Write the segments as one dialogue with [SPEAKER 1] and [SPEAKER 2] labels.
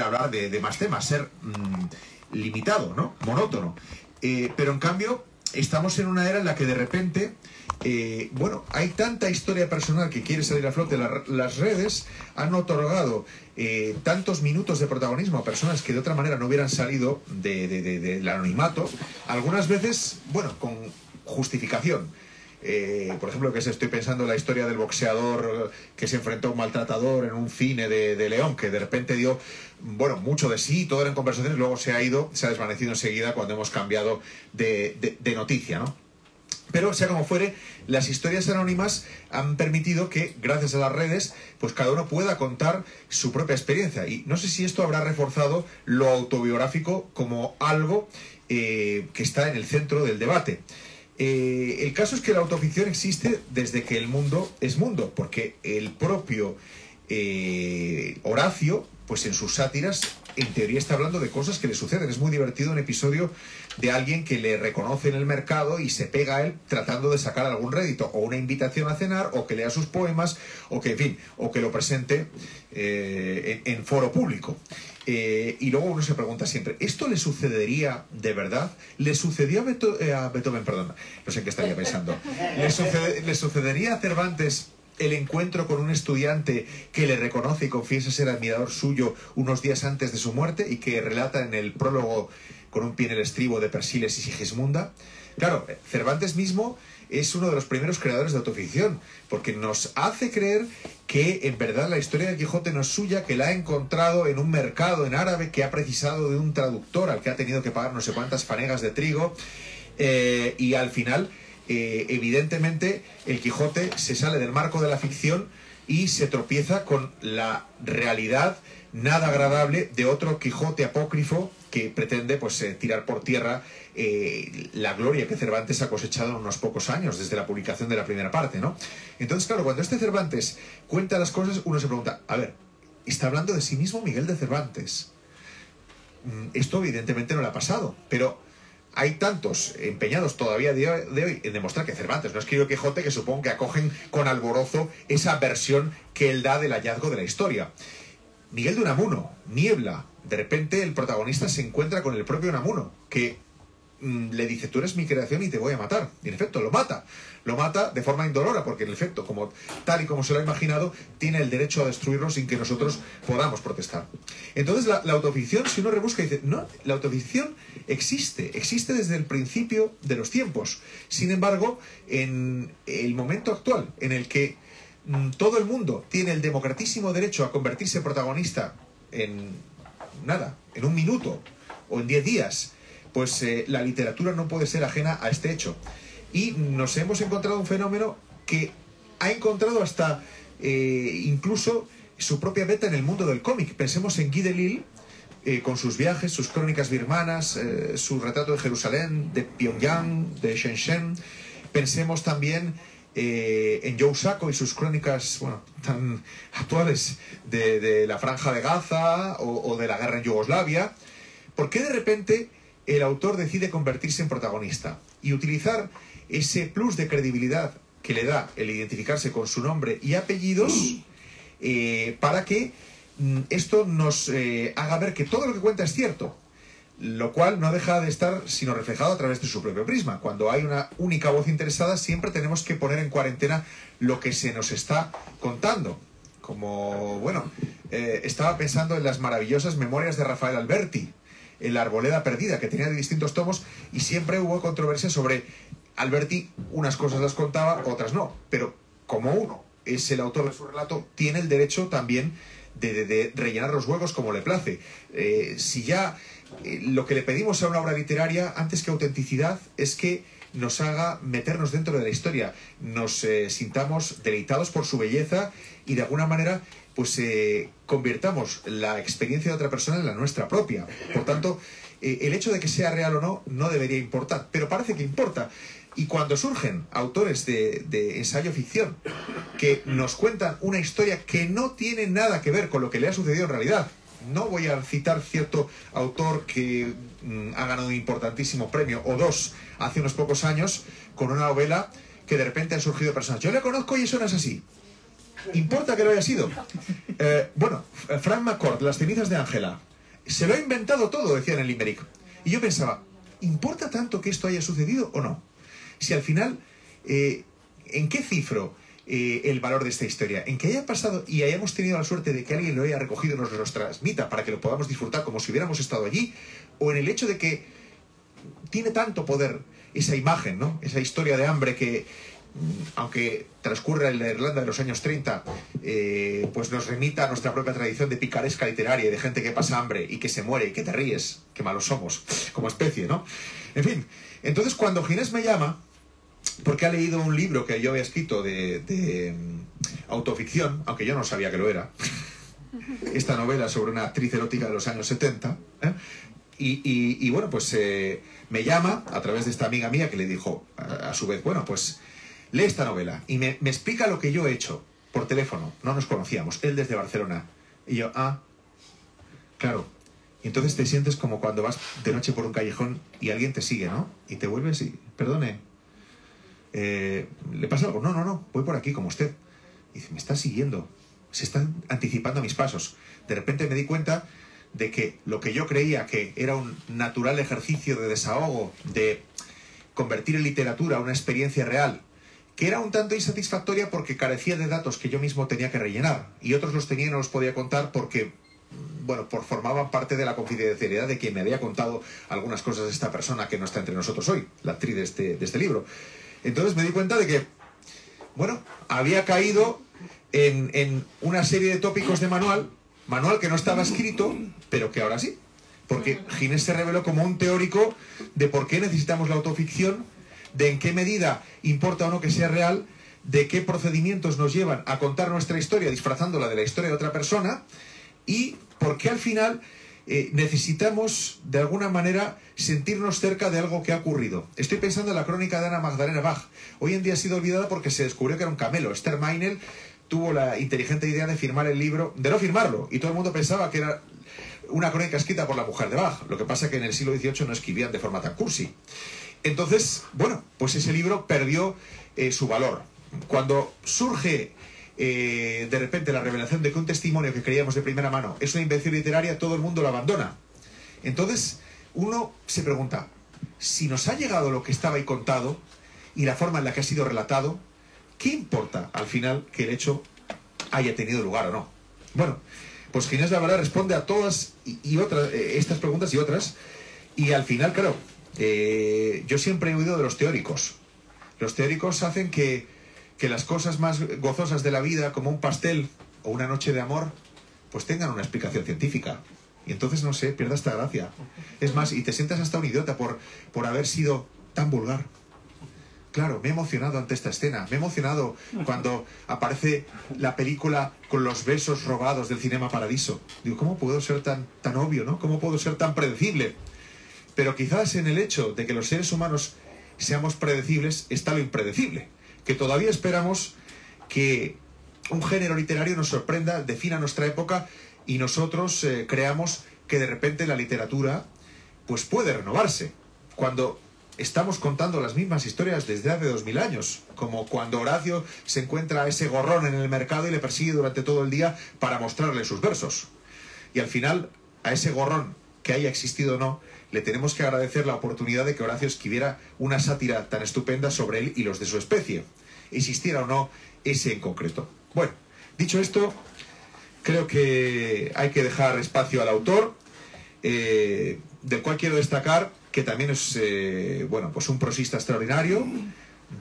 [SPEAKER 1] hablar de más temas, ser limitado, ¿no? Monótono. Pero en cambio, estamos en una era en la que de repente, bueno, hay tanta historia personal que quiere salir a flote. Las redes han otorgado tantos minutos de protagonismo a personas que de otra manera no hubieran salido del anonimato, algunas veces, bueno, con justificación. Por ejemplo, estoy pensando en la historia del boxeador que se enfrentó a un maltratador en un cine de León, que de repente dio, bueno, mucho de sí, todo eran conversaciones, luego se ha desvanecido enseguida cuando hemos cambiado de noticia, ¿no? Pero, sea como fuere, las historias anónimas han permitido que, gracias a las redes, pues cada uno pueda contar su propia experiencia. Y no sé si esto habrá reforzado lo autobiográfico como algo que está en el centro del debate. El caso es que la autoficción existe desde que el mundo es mundo, porque el propio Horacio, pues en sus sátiras, en teoría está hablando de cosas que le suceden. Es muy divertido un episodio de alguien que le reconoce en el mercado y se pega a él tratando de sacar algún rédito, o una invitación a cenar, o que lea sus poemas, o que, en fin, o que lo presente en foro público. Y luego uno se pregunta siempre, ¿esto le sucedería de verdad? ¿Le sucedió a Beethoven, perdón, no sé en qué estaría pensando? ¿Le sucedería a Cervantes el encuentro con un estudiante que le reconoce y confiesa ser admirador suyo unos días antes de su muerte y que relata en el prólogo con un pie en el estribo de Persiles y Sigismunda? Claro, Cervantes mismo es uno de los primeros creadores de autoficción, porque nos hace creer que en verdad la historia del Quijote no es suya, que la ha encontrado en un mercado en árabe, que ha precisado de un traductor al que ha tenido que pagar no sé cuántas fanegas de trigo, y al final, evidentemente, el Quijote se sale del marco de la ficción y se tropieza con la realidad nada agradable de otro Quijote apócrifo que pretende, pues, tirar por tierra la gloria que Cervantes ha cosechado en unos pocos años desde la publicación de la primera parte, ¿no? Entonces, claro, cuando este Cervantes cuenta las cosas, uno se pregunta, a ver, está hablando de sí mismo Miguel de Cervantes. Esto evidentemente no le ha pasado, pero hay tantos empeñados todavía de hoy en demostrar que Cervantes no escribió Quijote, que supongo que acogen con alborozo esa versión que él da del hallazgo de la historia. Miguel de Unamuno, Niebla, de repente el protagonista se encuentra con el propio Unamuno, que le dice, tú eres mi creación y te voy a matar. Y en efecto, lo mata. Lo mata de forma indolora, porque en efecto, tal y como se lo ha imaginado, tiene el derecho a destruirlo sin que nosotros podamos protestar. Entonces, la autoficción, si uno rebusca, dice, no, la autoficción existe desde el principio de los tiempos. Sin embargo, en el momento actual, en el que todo el mundo tiene el democratísimo derecho a convertirse en protagonista en nada, en un minuto o en 10 días, pues la literatura no puede ser ajena a este hecho. Y nos hemos encontrado un fenómeno que ha encontrado hasta incluso su propia meta en el mundo del cómic. Pensemos en Guy Delisle, con sus viajes, sus crónicas birmanas, su retrato de Jerusalén, de Pyongyang, de Shenzhen. Pensemos también en Joe Sacco y sus crónicas, bueno, tan actuales de la Franja de Gaza o de la guerra en Yugoslavia. ¿Por qué de repente el autor decide convertirse en protagonista y utilizar ese plus de credibilidad que le da el identificarse con su nombre y apellidos para que esto nos haga ver que todo lo que cuenta es cierto? Lo cual no deja de estar sino reflejado a través de su propio prisma. Cuando hay una única voz interesada, siempre tenemos que poner en cuarentena lo que se nos está contando. Como, bueno, estaba pensando en las maravillosas memorias de Rafael Alberti, en La Arboleda Perdida, que tenía de distintos tomos, y siempre hubo controversia sobre Alberti. Unas cosas las contaba, otras no, pero como uno es el autor de su relato, tiene el derecho también de rellenar los huecos como le place. Si ya lo que le pedimos a una obra literaria, antes que autenticidad, es que nos haga meternos dentro de la historia, nos sintamos deleitados por su belleza y de alguna manera pues convirtamos la experiencia de otra persona en la nuestra propia. Por tanto, el hecho de que sea real o no, no debería importar, pero parece que importa. Y cuando surgen autores de ensayo ficción que nos cuentan una historia que no tiene nada que ver con lo que le ha sucedido en realidad, no voy a citar cierto autor que ha ganado un importantísimo premio o dos hace unos pocos años con una novela que de repente han surgido personas. Yo le conozco y eso no es así. ¿Importa que lo haya sido? Bueno, Frank McCourt, Las cenizas de Ángela. Se lo ha inventado todo, decía en el Limerick. Y yo pensaba, ¿importa tanto que esto haya sucedido o no? Si al final, ¿en qué cifro el valor de esta historia? En que haya pasado y hayamos tenido la suerte de que alguien lo haya recogido y nos lo transmita para que lo podamos disfrutar como si hubiéramos estado allí, o en el hecho de que tiene tanto poder esa imagen, ¿no? Esa historia de hambre que, aunque transcurra en la Irlanda de los años 30, pues nos remita a nuestra propia tradición de picaresca literaria y de gente que pasa hambre y que se muere y que te ríes, que malos somos como especie, ¿no? En fin, entonces cuando Ginés me llama, porque ha leído un libro que yo había escrito de autoficción, aunque yo no sabía que lo era, esta novela sobre una actriz erótica de los años 70, y bueno, pues me llama a través de esta amiga mía que le dijo, a su vez, bueno, pues lee esta novela y me explica lo que yo he hecho por teléfono. No nos conocíamos, él desde Barcelona. Y yo, claro. Y entonces te sientes como cuando vas de noche por un callejón y alguien te sigue, ¿no? Y te vuelves y, perdone, ¿le pasa algo? No, voy por aquí como usted. Y dice, me está siguiendo, se están anticipando a mis pasos. De repente me di cuenta de que lo que yo creía que era un natural ejercicio de desahogo, de convertir en literatura una experiencia real, que era un tanto insatisfactoria porque carecía de datos que yo mismo tenía que rellenar, y otros los tenía y no los podía contar porque, bueno, formaban parte de la confidencialidad de quien me había contado algunas cosas de esta persona que no está entre nosotros hoy, la actriz de este libro. Entonces me di cuenta de que, bueno, había caído en una serie de tópicos de manual que no estaba escrito, pero que ahora sí. Porque Ginés se reveló como un teórico de por qué necesitamos la autoficción, de en qué medida importa o no que sea real, de qué procedimientos nos llevan a contar nuestra historia disfrazándola de la historia de otra persona, y por qué al final necesitamos de alguna manera sentirnos cerca de algo que ha ocurrido. Estoy pensando en la crónica de Ana Magdalena Bach. Hoy en día ha sido olvidada porque se descubrió que era un camelo. Esther Meinel tuvo la inteligente idea de firmar el libro, de no firmarlo, y todo el mundo pensaba que era una crónica escrita por la mujer de Bach. Lo que pasa es que en el siglo XVIII no escribían de forma tan cursi. Entonces, bueno, pues ese libro perdió su valor. Cuando surge de repente la revelación de que un testimonio que creíamos de primera mano es una invención literaria, todo el mundo lo abandona. Entonces, uno se pregunta, si nos ha llegado lo que estaba ahí contado y la forma en la que ha sido relatado, ¿qué importa al final que el hecho haya tenido lugar o no? Bueno, pues Ginés, la verdad, responde a todas y otras, estas preguntas y otras, y al final, claro, yo siempre he oído de los teóricos. Los teóricos hacen que las cosas más gozosas de la vida, como un pastel o una noche de amor, pues tengan una explicación científica. Y entonces, no sé, pierda esta gracia. Es más, y te sientas hasta un idiota por haber sido tan vulgar. Claro, me he emocionado ante esta escena. Me he emocionado cuando aparece la película con los besos robados del Cinema Paradiso. Digo, ¿cómo puedo ser tan obvio, no? ¿Cómo puedo ser tan predecible? Pero quizás en el hecho de que los seres humanos seamos predecibles está lo impredecible. Que todavía esperamos que un género literario nos sorprenda, defina nuestra época y nosotros creamos que de repente la literatura pues puede renovarse. Cuando estamos contando las mismas historias desde hace 2000 años, como cuando Horacio se encuentra a ese gorrón en el mercado y le persigue durante todo el día para mostrarle sus versos. Y al final, a ese gorrón, que haya existido o no, le tenemos que agradecer la oportunidad de que Horacio escribiera una sátira tan estupenda sobre él y los de su especie, existiera o no ese en concreto. Bueno, dicho esto, creo que hay que dejar espacio al autor, del cual quiero destacar que también es bueno, pues un prosista extraordinario,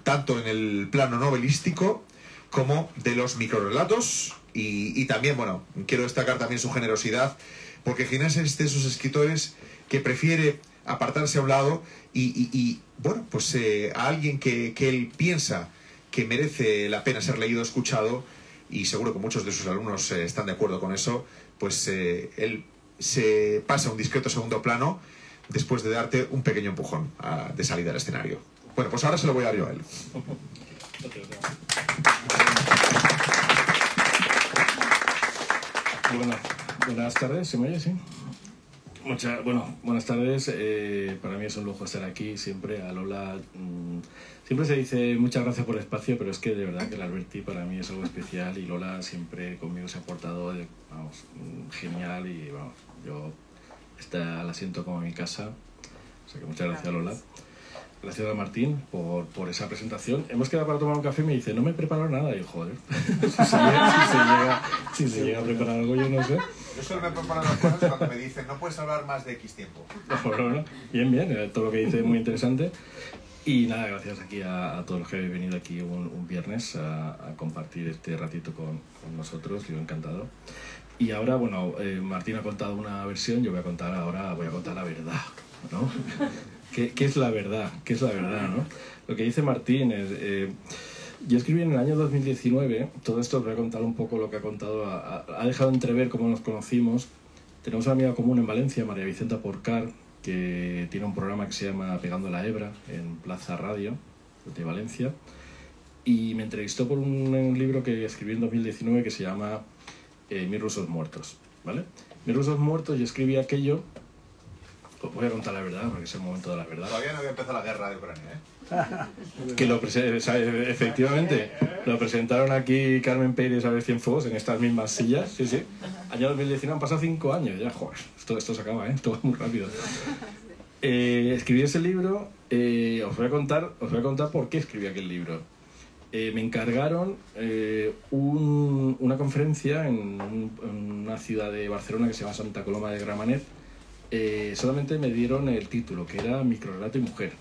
[SPEAKER 1] tanto en el plano novelístico como de los microrelatos, y también, bueno, quiero destacar también su generosidad, porque Ginés es de esos escritores que prefiere apartarse a un lado y bueno, pues a alguien que él piensa que merece la pena ser leído, escuchado, y seguro que muchos de sus alumnos están de acuerdo con eso, pues él se pasa a un discreto segundo plano después de darte un pequeño empujón de salida al escenario. Bueno, pues ahora se lo voy a dar yo a él.
[SPEAKER 2] Bueno, buenas tardes, ¿se me oye? Sí. Buenas tardes. Para mí es un lujo estar aquí siempre. A Lola siempre se dice muchas gracias por el espacio, pero es que de verdad que el Alberti para mí es algo especial, y Lola siempre conmigo se ha portado genial, y vamos, yo la siento como en mi casa. O sea que muchas gracias, Lola. Gracias a Martín por esa presentación. Hemos quedado para tomar un café y me dice, no me he preparado nada. Y yo, joder, si se llega a preparar algo, yo no sé.
[SPEAKER 1] Yo solo me preparo las cosas cuando me dicen, no puedes hablar más de X tiempo.
[SPEAKER 2] No. Bien, todo lo que dice es muy interesante. Y nada, gracias aquí a todos los que habéis venido aquí un viernes a compartir este ratito con nosotros. Yo encantado. Y ahora, bueno, Martín ha contado una versión, yo voy a contar la verdad, ¿no? ¿Qué es la verdad? ¿Qué es la verdad, no? Lo que dice Martín es... yo escribí en el año 2019, todo esto os voy a contar un poco lo que ha contado, ha dejado entrever cómo nos conocimos. Tenemos una amiga común en Valencia, María Vicenta Porcar, que tiene un programa que se llama Pegando la Hebra, en Plaza Radio de Valencia, y me entrevistó por un libro que escribí en 2019 que se llama Mis rusos muertos, ¿vale? Mis rusos muertos, yo escribí aquello... Os voy a contar la verdad, porque es el momento de la verdad.
[SPEAKER 1] Todavía no había empezado la guerra de Ucrania,
[SPEAKER 2] Que efectivamente, lo presentaron aquí Carmen Pérez a ver Cienfuegos en estas mismas sillas, sí. Año 2019, han pasado 5 años ya, joder, esto se acaba, esto va muy rápido. Escribí ese libro, os voy a contar por qué escribí aquel libro. Me encargaron una conferencia en una ciudad de Barcelona que se llama Santa Coloma de Gramenet. Solamente me dieron el título, que era Microrrelato y Mujer.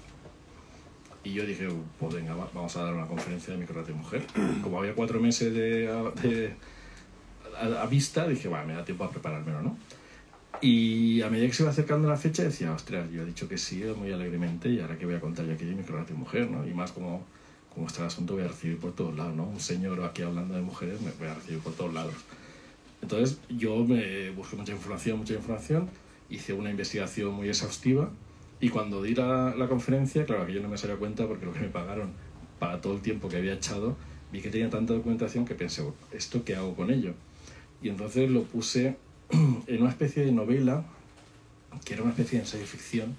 [SPEAKER 2] Y yo dije, pues venga, vamos a dar una conferencia de Microrrelato y Mujer. Como había 4 meses a vista, dije, me da tiempo a preparármelo, ¿no? Y a medida que se iba acercando la fecha, decía, ostras, yo he dicho que sí, muy alegremente, y ahora que voy a contar yo aquí de Microrrelato y Mujer, ¿no? Y más como está el asunto, voy a recibir por todos lados, ¿no? Un señor aquí hablando de mujeres, me voy a recibir por todos lados. Entonces, yo me busqué mucha información, hice una investigación muy exhaustiva, y cuando di la conferencia, claro, que yo no me salía cuenta porque lo que me pagaron para todo el tiempo que había echado, vi que tenía tanta documentación que pensé, ¿esto qué hago con ello? Y entonces lo puse en una especie de novela, que era una especie de ensayo ficción,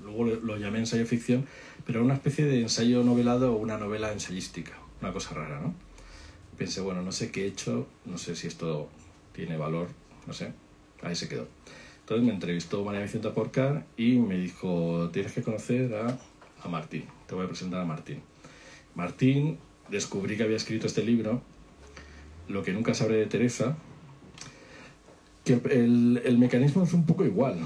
[SPEAKER 2] luego lo llamé ensayo ficción, pero era una especie de ensayo novelado o una novela ensayística, una cosa rara, ¿no? Pensé, no sé qué he hecho, no sé si esto tiene valor, no sé, ahí se quedó. Entonces me entrevistó María Vicenta Porcar y me dijo, tienes que conocer a Martín, te voy a presentar a Martín. Martín, descubrí que había escrito este libro, Lo que nunca sabré de Teresa, que el mecanismo es un poco igual,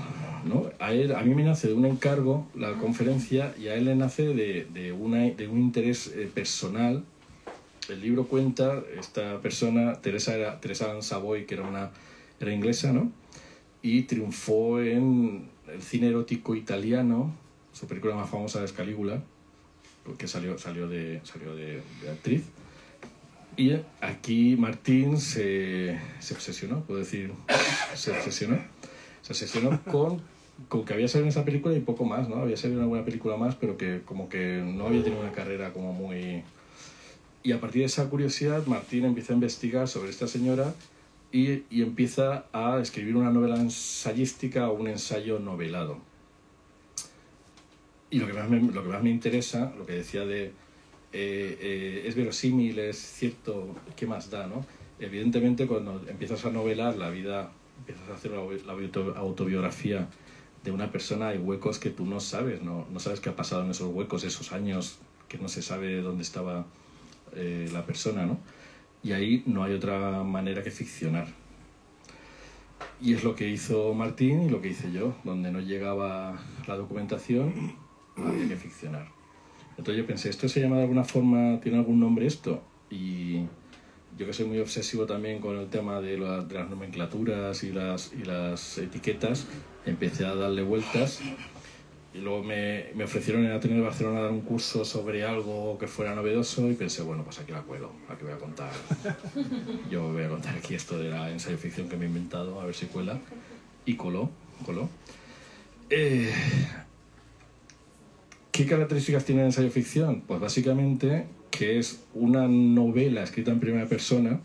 [SPEAKER 2] ¿no? A mí me nace de un encargo la conferencia y a él le nace de un interés personal. El libro cuenta, esta persona, Teresa Ann Savoy, que era inglesa, ¿no? Y triunfó en el cine erótico italiano. Su película más famosa es Calígula, porque salió de actriz. Y aquí Martín se obsesionó, puedo decir, se obsesionó con que había salido en esa película y poco más, ¿no? Había salido en alguna película más, pero que como que no había tenido una carrera como muy... Y a partir de esa curiosidad, Martín empieza a investigar sobre esta señora y empieza a escribir una novela ensayística o un ensayo novelado. Y lo que más me interesa, lo que decía de es verosímil, es cierto, ¿qué más da, no? Evidentemente, cuando empiezas a novelar la vida, empiezas a hacer la autobiografía de una persona, hay huecos que tú no sabes, no sabes qué ha pasado en esos huecos, esos años que no se sabe dónde estaba la persona, ¿no? Y ahí no hay otra manera que ficcionar. Y es lo que hizo Martín y lo que hice yo. Donde no llegaba la documentación, había que ficcionar. Entonces yo pensé, ¿esto se llama de alguna forma, tiene algún nombre esto? Y yo, que soy muy obsesivo también con el tema de las nomenclaturas y las etiquetas, empecé a darle vueltas. Y luego me ofrecieron en Ateneo de Barcelona dar un curso sobre algo que fuera novedoso y pensé, pues aquí la cuelo, aquí voy a contar. Yo voy a contar aquí esto de la ensayo ficción que me he inventado, a ver si cuela. Y coló. ¿Qué características tiene el ensayo ficción? Pues básicamente que es una novela escrita en primera persona,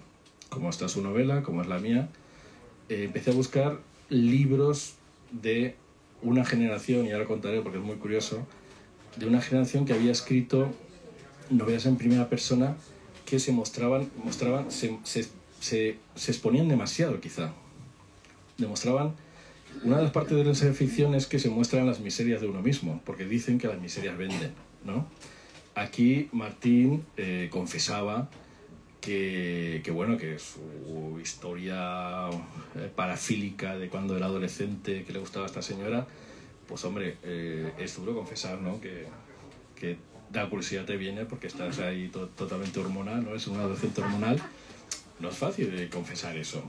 [SPEAKER 2] como esta es su novela, como es la mía. Empecé a buscar libros de una generación, y ahora contaré porque es muy curioso, de una generación que había escrito novelas en primera persona que se exponían demasiado, quizá. Demostraban una de las partes de la ensayo ficción es que se muestran las miserias de uno mismo, porque dicen que las miserias venden, ¿no? Aquí Martín confesaba que bueno, que su historia parafílica de cuando era adolescente, que le gustaba a esta señora, pues hombre, es duro confesar, ¿no? Que la curiosidad te viene porque estás ahí totalmente hormonal, ¿no? Es un adolescente hormonal. No es fácil confesar eso.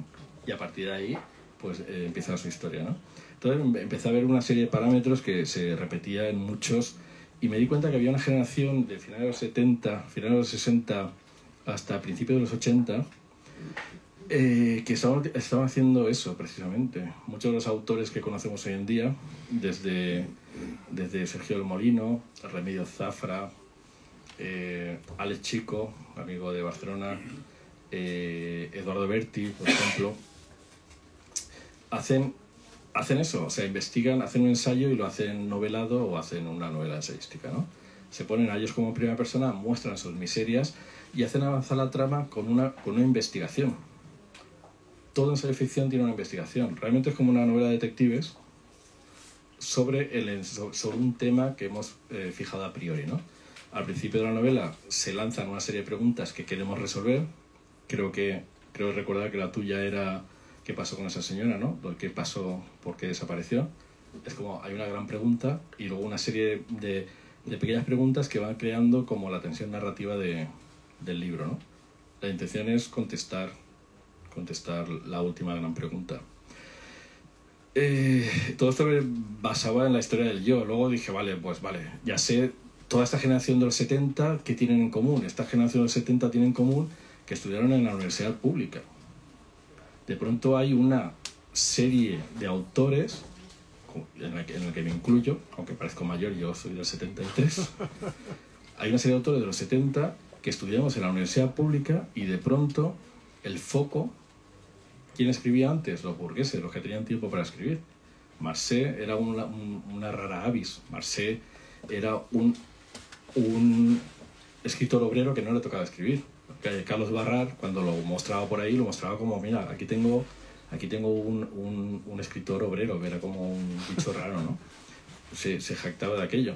[SPEAKER 2] Y a partir de ahí, pues empieza su historia, ¿no? Entonces empecé a ver una serie de parámetros que se repetía en muchos y me di cuenta que había una generación de finales de los 70, finales de los 60 hasta principios de los 80 que estaban haciendo eso precisamente. Muchos de los autores que conocemos hoy en día, desde Sergio del Molino, Remedios Zafra, Alex Chico, amigo de Barcelona, Eduardo Berti, por ejemplo, hacen eso, o sea, investigan, hacen un ensayo y lo hacen novelado o hacen una novela ensayística, ¿no? Se ponen a ellos como primera persona, muestran sus miserias y hacen avanzar la trama con una investigación. Todo ensayo de ficción tiene una investigación. Realmente es como una novela de detectives sobre un tema que hemos fijado a priori, ¿no? Al principio de la novela se lanzan una serie de preguntas que queremos resolver. Creo recordar que la tuya era ¿qué pasó con esa señora, no? ¿Qué pasó? ¿Por qué desapareció? Es como hay una gran pregunta y luego una serie de pequeñas preguntas que van creando como la tensión narrativa del libro, ¿no? La intención es contestar la última gran pregunta. Todo esto me basaba en la historia del yo. Luego dije, vale, ya sé toda esta generación de los 70 que tienen en común. Esta generación de los 70 tiene en común que estudiaron en la universidad pública. De pronto hay una serie de autores, en el que me incluyo, aunque parezco mayor, yo soy del 73, hay una serie de autores de los 70 que estudiamos en la universidad pública y de pronto el foco, ¿quién escribía antes? Los burgueses, los que tenían tiempo para escribir. Marcé era una rara avis. Marcé era un escritor obrero que no le tocaba escribir. Carlos Barral, cuando lo mostraba por ahí, lo mostraba como, mira, aquí tengo un escritor obrero, que era como un bicho raro, ¿no? Se jactaba de aquello.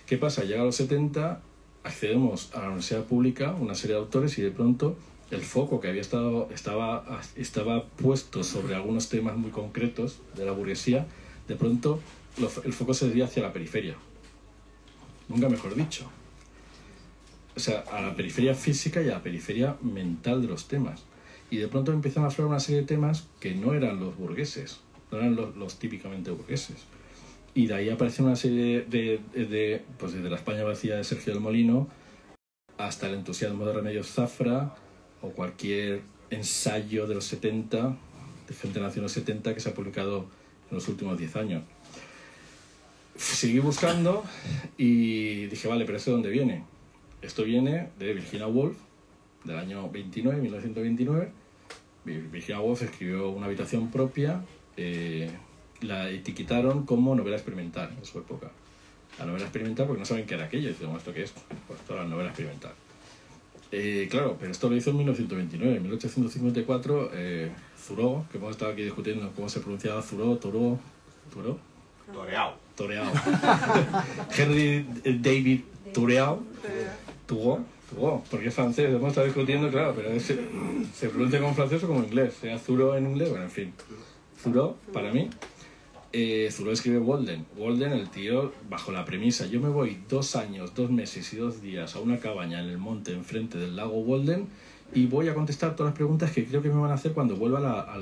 [SPEAKER 2] ¿Qué pasa? Llega a los 70, accedemos a la universidad pública, una serie de autores, y de pronto el foco que estaba puesto sobre algunos temas muy concretos de la burguesía, de pronto el foco se desvía hacia la periferia. Nunca mejor dicho. O sea, a la periferia física y a la periferia mental de los temas. Y de pronto empiezan a aflorar una serie de temas que no eran los burgueses, no eran los típicamente burgueses. Y de ahí aparece una serie pues desde la España vacía de Sergio del Molino hasta el entusiasmo de Remedios Zafra o cualquier ensayo de los 70, de gente nació en los 70, que se ha publicado en los últimos 10 años. Seguí buscando y dije, vale, pero ¿esto de dónde viene? Esto viene de Virginia Woolf, del año 1929. Virginia Woolf escribió Una habitación propia, la etiquetaron como novela experimental en su época. La novela experimental porque no saben qué era aquello, y dicen, ¿esto qué es? Pues esto era la novela experimental. Claro, pero esto lo hizo en 1929. En 1854, Thoreau, que hemos estado aquí discutiendo cómo se pronunciaba Thoreau. Toreau. Henry David Thoreau, porque es francés, hemos estado discutiendo, claro, pero se pronuncia como francés o como inglés, sea Thoreau en inglés, bueno, en fin. Thoreau, para mí, Thoreau escribe Walden. Walden, el tío, bajo la premisa, yo me voy 2 años, 2 meses y 2 días a una cabaña en el monte enfrente del lago Walden y voy a contestar todas las preguntas que creo que me van a hacer cuando vuelva a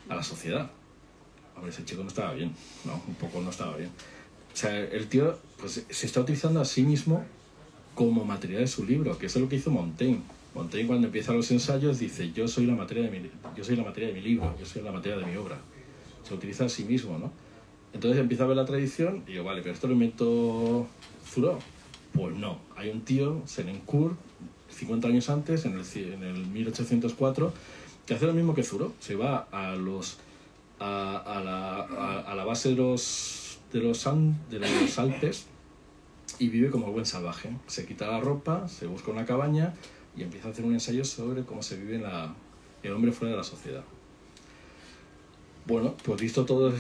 [SPEAKER 2] la sociedad. Hombre, ese chico no estaba bien, no, un poco no estaba bien. O sea, el tío pues, se está utilizando a sí mismo como material de su libro, que eso es lo que hizo Montaigne. Montaigne, cuando empieza los ensayos, dice, yo soy la materia de mi libro, yo soy la materia de mi obra. Se utiliza a sí mismo, ¿no? Entonces empieza a ver la tradición y digo, vale, pero esto lo inventó Thoreau. Pues no, hay un tío, Senancourt, 50 años antes, en el 1804, que hace lo mismo que Thoreau. Se va a la base de los Alpes y vive como buen salvaje. Se quita la ropa, se busca una cabaña y empieza a hacer un ensayo sobre cómo se vive el hombre fuera de la sociedad. Bueno, pues visto todos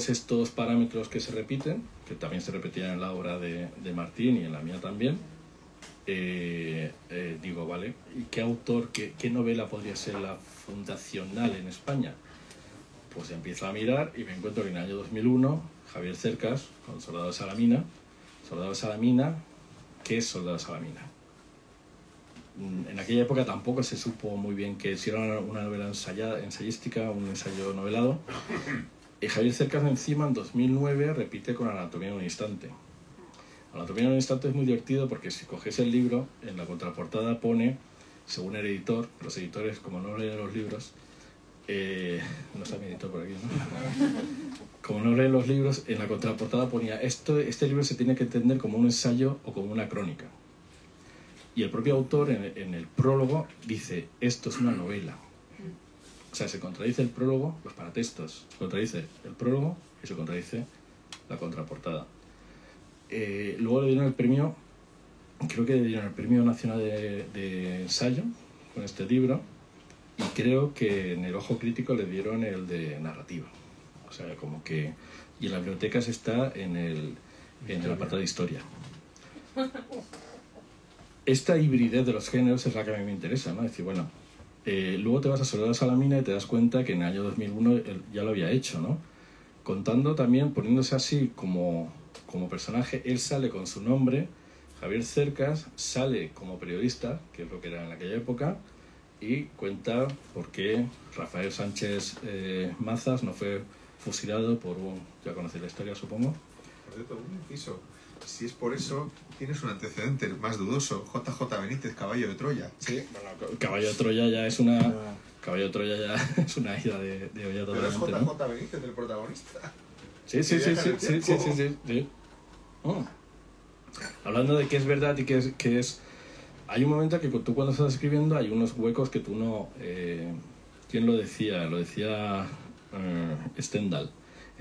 [SPEAKER 2] estos parámetros que se repiten, que también se repetían en la obra de Martín y en la mía también, digo, vale, ¿y qué autor, qué novela podría ser la fundacional en España? Pues empiezo a mirar y me encuentro que en el año 2001, Javier Cercas, con Soldado de Salamina. Soldado de Salamina, ¿qué es Soldado de Salamina? En aquella época tampoco se supo muy bien que si era una novela ensayística, un ensayo novelado. Y Javier Cercas encima en 2009 repite con Anatomía en un instante. Anatomía en un instante es muy divertido porque si coges el libro, en la contraportada pone, según el editor, los editores como no leen los libros, no está mi editor por aquí, ¿no? Como no leen los libros, en la contraportada ponía, este libro se tiene que entender como un ensayo o como una crónica. Y el propio autor en el prólogo dice, esto es una novela. O sea, se contradice el prólogo, los paratextos, se contradice el prólogo y se contradice la contraportada. Luego le dieron el premio, creo que le dieron el Premio Nacional de Ensayo con este libro, y creo que en el Ojo Crítico le dieron el de narrativa. O sea, como que... Y en las bibliotecas está en el apartado de historia. Esta hibridez de los géneros es la que a mí me interesa, ¿no? Es decir, bueno, luego te vas a Soldado de Salamina y te das cuenta que en el año 2001 él ya lo había hecho, ¿no? Contando también, poniéndose así como personaje, él sale con su nombre, Javier Cercas, sale como periodista, que es lo que era en aquella época, y cuenta por qué Rafael Sánchez Mazas no fue fusilado por ya conocéis la historia, supongo.
[SPEAKER 1] Por cierto, un inciso. Si es por eso, tienes un antecedente más dudoso. JJ Benítez, Caballo de Troya.
[SPEAKER 2] Sí, bueno, Caballo de Troya ya es una... Caballo de Troya ya es una ida de olla totalmente.
[SPEAKER 1] Pero es JJ,
[SPEAKER 2] ¿no?
[SPEAKER 1] Benítez el protagonista.
[SPEAKER 2] Sí. Oh. Hablando de qué es verdad y qué es... Hay un momento que tú cuando estás escribiendo hay unos huecos que tú no... ¿Quién lo decía? Lo decía Stendhal.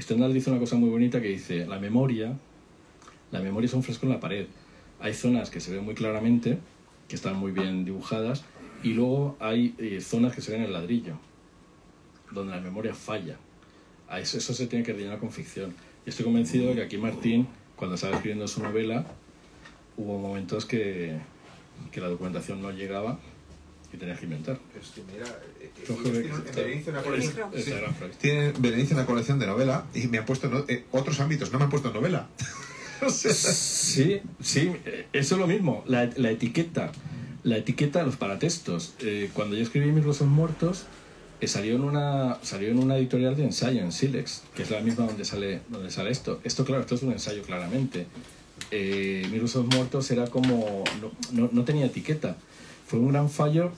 [SPEAKER 2] Stendhal dice una cosa muy bonita que dice, la memoria es un fresco en la pared. Hay zonas que se ven muy claramente, que están muy bien dibujadas, y luego hay zonas que se ven en el ladrillo, donde la memoria falla. Eso se tiene que rellenar con ficción. Y estoy convencido de que aquí Martín, cuando estaba escribiendo su novela, hubo momentos que la documentación no llegaba y tenías que inventar.
[SPEAKER 1] Pero es que mira, tiene Berenice una colección de novela y me han puesto otros ámbitos, no me han puesto novela.
[SPEAKER 2] Sí, eso es lo mismo. La etiqueta, los paratextos. Cuando yo escribí Mis Rusos Muertos, salió en una editorial de ensayo en Silex, que es la misma donde sale esto. Claro, esto es un ensayo claramente. Mis Rusos Muertos era como... No tenía etiqueta. Fue un gran fallo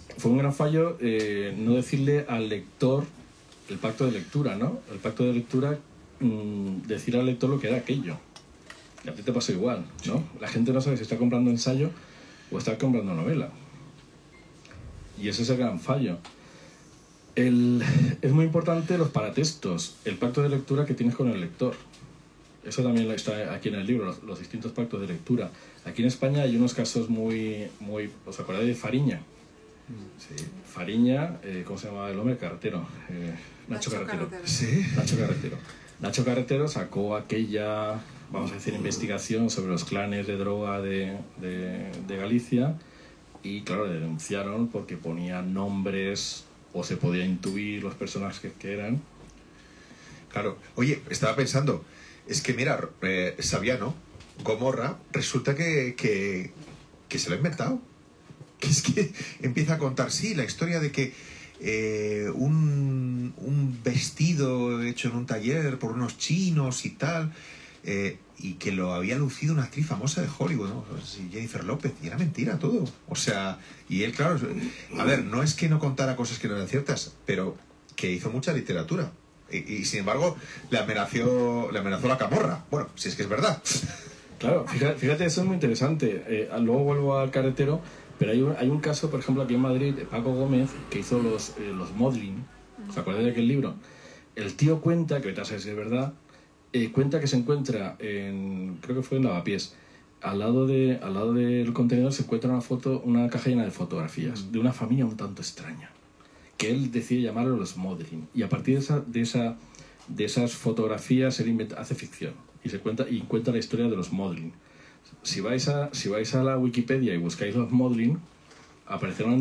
[SPEAKER 2] no decirle al lector el pacto de lectura, ¿no? El pacto de lectura, decir al lector lo que era aquello. Y a ti te pasó igual, ¿no? Sí. La gente no sabe si está comprando ensayo o está comprando novela. Y ese es el gran fallo. Es muy importante los paratextos, el pacto de lectura que tienes con el lector. Eso también está aquí en el libro, los distintos pactos de lectura. Aquí en España hay unos casos muy ¿os acordáis de Fariña? Sí. Fariña, ¿cómo se llamaba el hombre? Carretero. Nacho Carretero.
[SPEAKER 1] Sí.
[SPEAKER 2] Nacho Carretero sacó aquella, vamos a decir, investigación sobre los clanes de droga de Galicia y, claro, le denunciaron porque ponía nombres o se podía intuir los personajes que eran.
[SPEAKER 1] Claro. Oye, estaba pensando, es que mira, Saviano, Gomorra, resulta que se lo ha inventado. Que es que empieza a contar, sí, la historia de que un vestido hecho en un taller por unos chinos y tal, y que lo había lucido una actriz famosa de Hollywood, ¿no? Jennifer López, y era mentira todo. O sea, y él, claro, a ver, no es que no contara cosas que no eran ciertas, pero que hizo mucha literatura. Y sin embargo, le amenazó la camorra. Bueno, si es que es verdad.
[SPEAKER 2] Claro, fíjate, eso es muy interesante. Luego vuelvo al carretero, pero hay un caso, por ejemplo, aquí en Madrid, de Paco Gómez, que hizo los Modlin. ¿Os acordáis de aquel libro? El tío cuenta, que ahorita sabes si es verdad, cuenta que se encuentra creo que fue en Lavapiés, al lado del contenedor se encuentra una caja llena de fotografías de una familia un tanto extraña, que él decide llamarlo los modeling. Y a partir de esas fotografías él hace ficción y cuenta la historia de los modeling. Si vais a la Wikipedia y buscáis los modeling, aparecerá una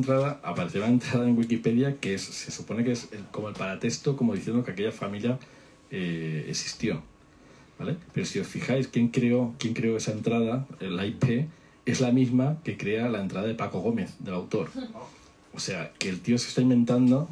[SPEAKER 2] entrada en Wikipedia que se supone que es como el paratexto, como diciendo que aquella familia existió, ¿vale? Pero si os fijáis, ¿quién creó esa entrada? La IP es la misma que crea la entrada de Paco Gómez, del autor. O sea, que el tío se está inventando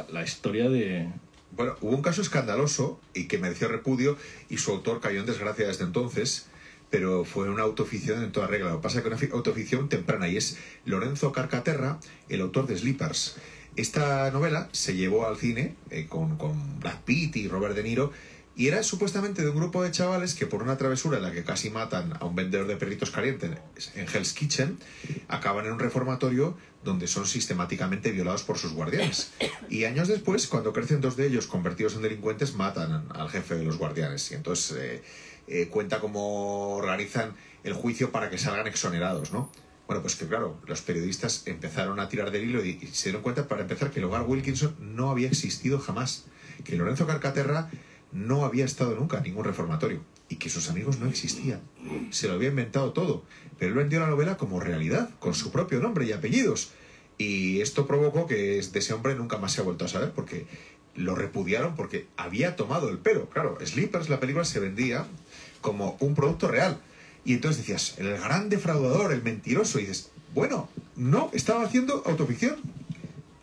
[SPEAKER 2] la historia de...
[SPEAKER 1] Bueno, hubo un caso escandaloso y que mereció repudio y su autor cayó en desgracia desde entonces, pero fue una autoficción en toda regla. Lo que pasa es que una autoficción temprana, y es Lorenzo Carcaterra, el autor de Sleepers. Esta novela se llevó al cine con Brad Pitt y Robert De Niro, y era supuestamente de un grupo de chavales que por una travesura en la que casi matan a un vendedor de perritos calientes en Hell's Kitchen, acaban en un reformatorio donde son sistemáticamente violados por sus guardianes. Y años después, cuando crecen dos de ellos convertidos en delincuentes, matan al jefe de los guardianes. Y entonces cuenta cómo organizan el juicio para que salgan exonerados, ¿no? Bueno, pues que claro, los periodistas empezaron a tirar del hilo y se dieron cuenta, para empezar, que el hogar Wilkinson no había existido jamás, que Lorenzo Carcaterra no había estado nunca en ningún reformatorio y que sus amigos no existían. Se lo había inventado todo, pero él vendió la novela como realidad, con su propio nombre y apellidos. Y esto provocó que de ese hombre nunca más se ha vuelto a saber, porque lo repudiaron porque había tomado el pelo. Claro, Sleepers, la película, se vendía como un producto real. Y entonces decías, el gran defraudador, el mentiroso. Y dices, bueno, no, estaba haciendo autoficción.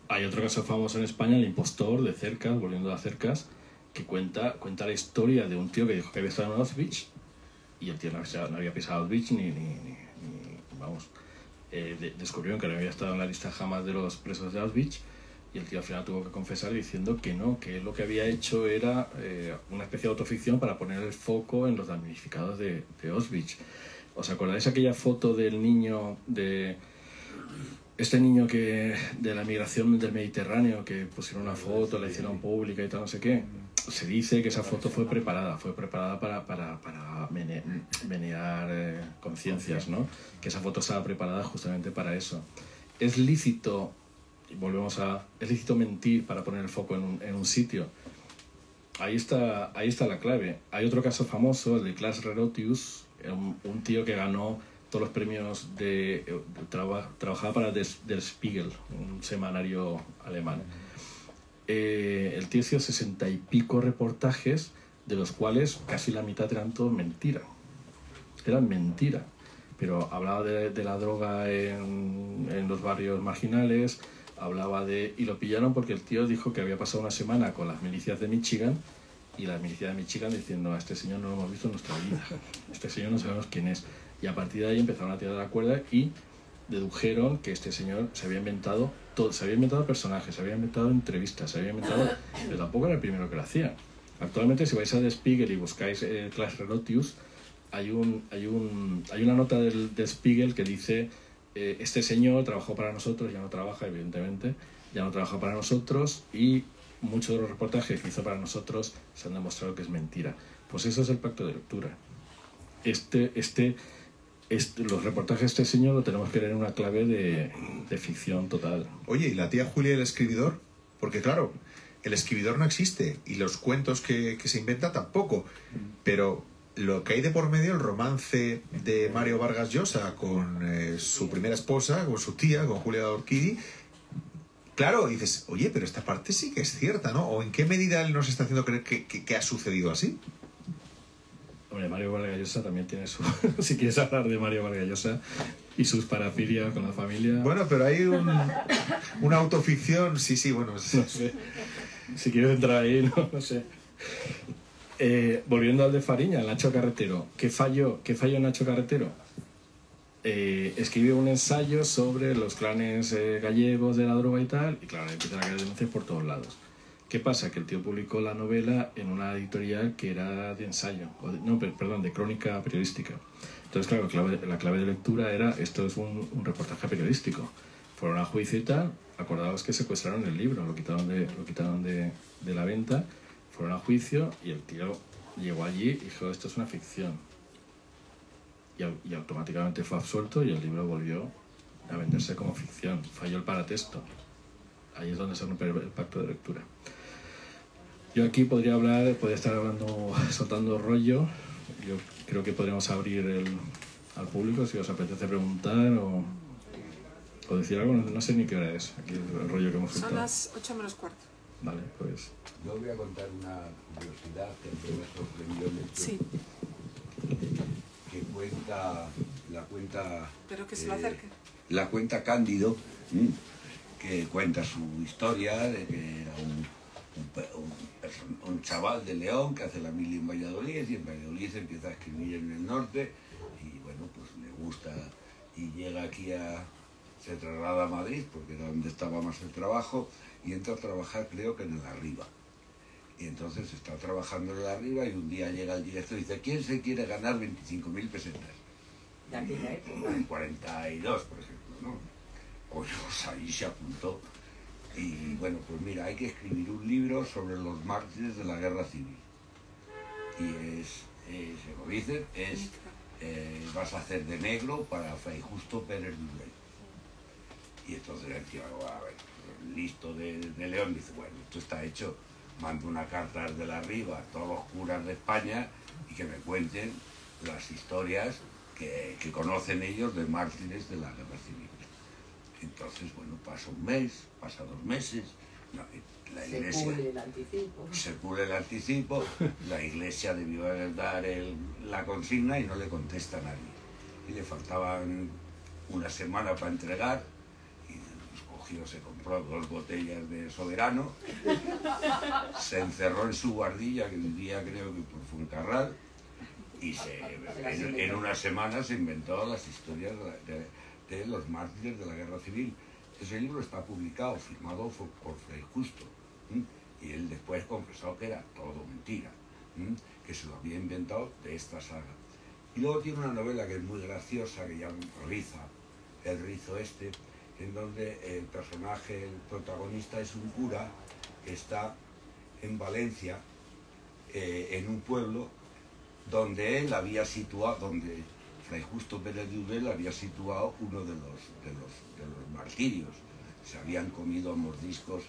[SPEAKER 2] Hay otro caso famoso en España, el impostor de Cercas, volviendo a Cercas, que cuenta la historia de un tío que dijo que había estado en Auschwitz y el tío no había pisado Auschwitz vamos, descubrieron que no había estado en la lista jamás de los presos de Auschwitz, y el tío al final tuvo que confesar diciendo que no, que lo que había hecho era una especie de autoficción para poner el foco en los damnificados de Auschwitz. ¿Os acordáis aquella foto del niño este niño que de la migración del Mediterráneo, que pusieron una foto, la hicieron pública y tal, no sé qué? Se dice que esa foto fue preparada para menear conciencias, ¿no? Que esa foto estaba preparada justamente para eso. Es lícito, es lícito mentir para poner el foco en un sitio. Ahí está la clave. Hay otro caso famoso, el de Klaas Relotius, un tío que ganó todos los premios trabajaba para Der Spiegel, un semanario alemán. El tío hizo 60 y pico reportajes, de los cuales casi la mitad eran todos mentira. Eran mentira. Pero hablaba de la droga en los barrios marginales, y lo pillaron porque el tío dijo que había pasado una semana con las milicias de Michigan, y las milicias de Michigan diciendo, a este señor no lo hemos visto en nuestra vida, este señor no sabemos quién es. Y a partir de ahí empezaron a tirar la cuerda y dedujeron que este señor se había inventado todo, se había inventado personajes, se había inventado entrevistas, pero tampoco era el primero que lo hacía. Actualmente, si vais a Der Spiegel y buscáis Klaas Relotius, hay una nota del Spiegel que dice este señor trabajó para nosotros, ya no trabaja, evidentemente, ya no trabaja para nosotros, y muchos de los reportajes que hizo para nosotros se han demostrado que es mentira. Pues eso es el pacto de lectura. Los reportajes de este señor lo tenemos que leer en una clave de ficción total.
[SPEAKER 1] Oye, ¿y la tía Julia, el escribidor? Porque claro, el escribidor no existe y los cuentos que se inventa tampoco. Pero lo que hay de por medio, el romance de Mario Vargas Llosa con su primera esposa, con su tía, con Julia Orquidi, claro, dices, oye, pero esta parte sí que es cierta, ¿no? ¿O en qué medida él nos está haciendo creer que ha sucedido así?
[SPEAKER 2] Hombre, Mario Vargas Llosa también tiene su... si quieres hablar de Mario Vargas Llosa y sus parafilias con la familia...
[SPEAKER 1] Bueno, pero hay una autoficción, sí, bueno...
[SPEAKER 2] No sé. Si quieres entrar ahí, no sé. Volviendo al de Fariña, el Nacho Carretero. ¿Qué falló Nacho Carretero? Escribe un ensayo sobre los clanes gallegos de la droga y tal, y claro, empiezan a caer denuncias por todos lados. ¿Qué pasa? Que el tío publicó la novela en una editorial que era de ensayo, de crónica periodística. Entonces, claro, la clave de lectura era, esto es un reportaje periodístico. Fueron a juicio y tal, acordaos que secuestraron el libro, lo quitaron de la venta, fueron a juicio y el tío llegó allí y dijo, esto es una ficción. Y automáticamente fue absuelto y el libro volvió a venderse como ficción. Falló el paratexto. ahí es donde se rompe el pacto de lectura. Yo aquí podría estar hablando, soltando rollo. Yo creo que podríamos abrir al público si os apetece preguntar o decir algo. No sé ni qué hora es aquí el rollo que hemos soltado.
[SPEAKER 3] Son las 8 menos cuarto.
[SPEAKER 2] Vale, pues...
[SPEAKER 4] Yo voy a contar una curiosidad que me sorprendió mucho.
[SPEAKER 3] Sí.
[SPEAKER 4] Que cuenta...
[SPEAKER 3] Pero que se lo acerque.
[SPEAKER 4] La cuenta Cándido, que cuenta su historia de que era un chaval de León que hace la mili en Valladolid, y en Valladolid se empieza a escribir en el norte y bueno, pues le gusta y llega aquí se traslada a Madrid porque era donde estaba más el trabajo y entra a trabajar, creo que en el Arriba. Y entonces está trabajando en el Arriba y un día llega el director y dice: ¿quién se quiere ganar 25.000 pesetas?
[SPEAKER 5] De aquella época.
[SPEAKER 4] En 42, por ejemplo, ¿no? Pues ahí se apuntó. Y bueno, pues mira, hay que escribir un libro sobre los mártires de la guerra civil. Y se lo dicen, vas a hacer de negro para Fray Justo Pérez Durrell. Y entonces el tío, a ver, listo de León, dice: bueno, esto está hecho, mando una carta desde la Arriba a todos los curas de España y que me cuenten las historias que conocen ellos de mártires de la guerra civil. Entonces, bueno, pasa un mes, pasa 2 meses, la iglesia...
[SPEAKER 5] Se pule el anticipo.
[SPEAKER 4] Se pule el anticipo, la iglesia debió dar la consigna y no le contesta a nadie. Y le faltaban una semana para entregar, y cogió, se compró 2 botellas de Soberano, se encerró en su guardilla, que vivía creo que por Fuencarral, y en una semana se inventó las historias de los mártires de la guerra civil. Ese libro está publicado, firmado por Fray Justo, y él después confesó que era todo mentira, que se lo había inventado de esta saga. Y luego tiene una novela que es muy graciosa, que llama Riza, el rizo este, en donde el personaje, el protagonista, es un cura que está en Valencia, en un pueblo donde él había situado, donde Fray Justo Pérez Durrell había situado uno de los martirios. Se habían comido a mordiscos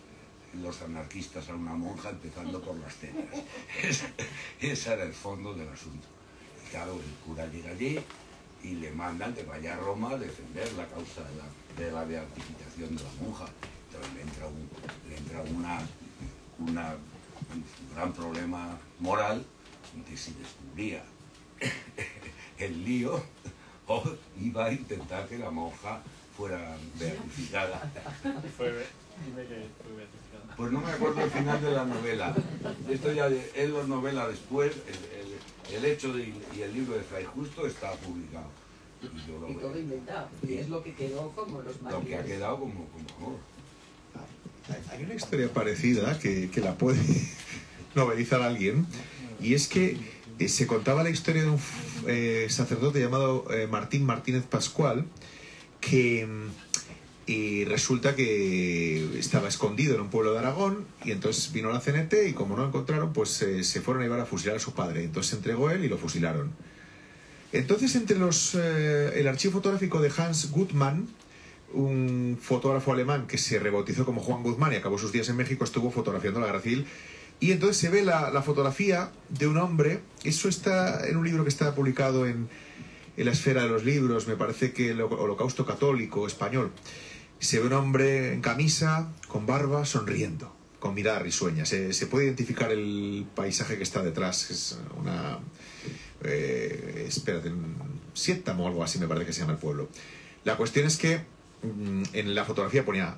[SPEAKER 4] los anarquistas a una monja, empezando por las tetas. Ese era el fondo del asunto. Y claro, el cura llega allí y le mandan que vaya a Roma a defender la causa de la beatificación de la monja. Entonces le entra un gran problema moral de si descubría el lío o iba a intentar que la monja fuera beatificada.
[SPEAKER 2] Dime que fue beatificada.
[SPEAKER 4] Pues no me acuerdo el final de la novela. Esto ya es la novela después, el hecho y el libro de Fray Justo está publicado.
[SPEAKER 5] Y todo inventado. Y es lo que quedó como los mártires.
[SPEAKER 4] Lo que ha quedado como amor.
[SPEAKER 1] Hay una historia parecida que la puede novelizar alguien, y es que se contaba la historia de un sacerdote llamado Martín Martínez Pascual, que resulta que estaba escondido en un pueblo de Aragón, y entonces vino la CNT y como no lo encontraron, pues se fueron a llevar a fusilar a su padre. Entonces se entregó él y lo fusilaron. Entonces entre el archivo fotográfico de Hans Gutmann, un fotógrafo alemán que se rebautizó como Juan Guzmán y acabó sus días en México, estuvo fotografiando la guerra civil. Y entonces se ve la fotografía de un hombre. Eso está en un libro que está publicado en la esfera de los libros, me parece que el Holocausto Católico Español. Se ve un hombre en camisa, con barba, sonriendo, con mirada risueña. Se puede identificar el paisaje que está detrás. Es una... espérate, Siétamo o algo así me parece que se llama el pueblo. La cuestión es que en la fotografía ponía...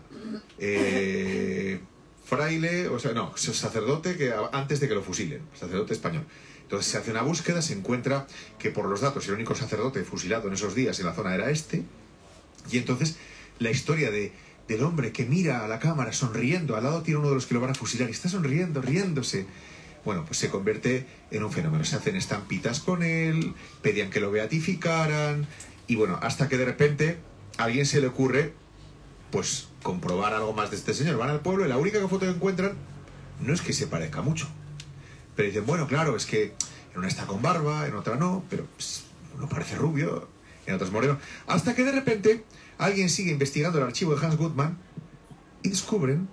[SPEAKER 1] fraile, o sea, no, sacerdote que antes de que lo fusilen, sacerdote español. Entonces se hace una búsqueda, se encuentra que por los datos el único sacerdote fusilado en esos días en la zona era este, y entonces la historia del hombre que mira a la cámara sonriendo, al lado tiene uno de los que lo van a fusilar y está sonriendo, riéndose. Bueno, pues se convierte en un fenómeno. Se hacen estampitas con él, pedían que lo beatificaran, y bueno, hasta que de repente a alguien se le ocurre pues comprobar algo más de este señor. Van al pueblo y la única foto que encuentran no es que se parezca mucho, pero dicen, bueno, claro, es que en una está con barba, en otra no, pero pues, uno parece rubio, en otra es moreno. Hasta que de repente alguien sigue investigando el archivo de Hans Gutmann Y descubren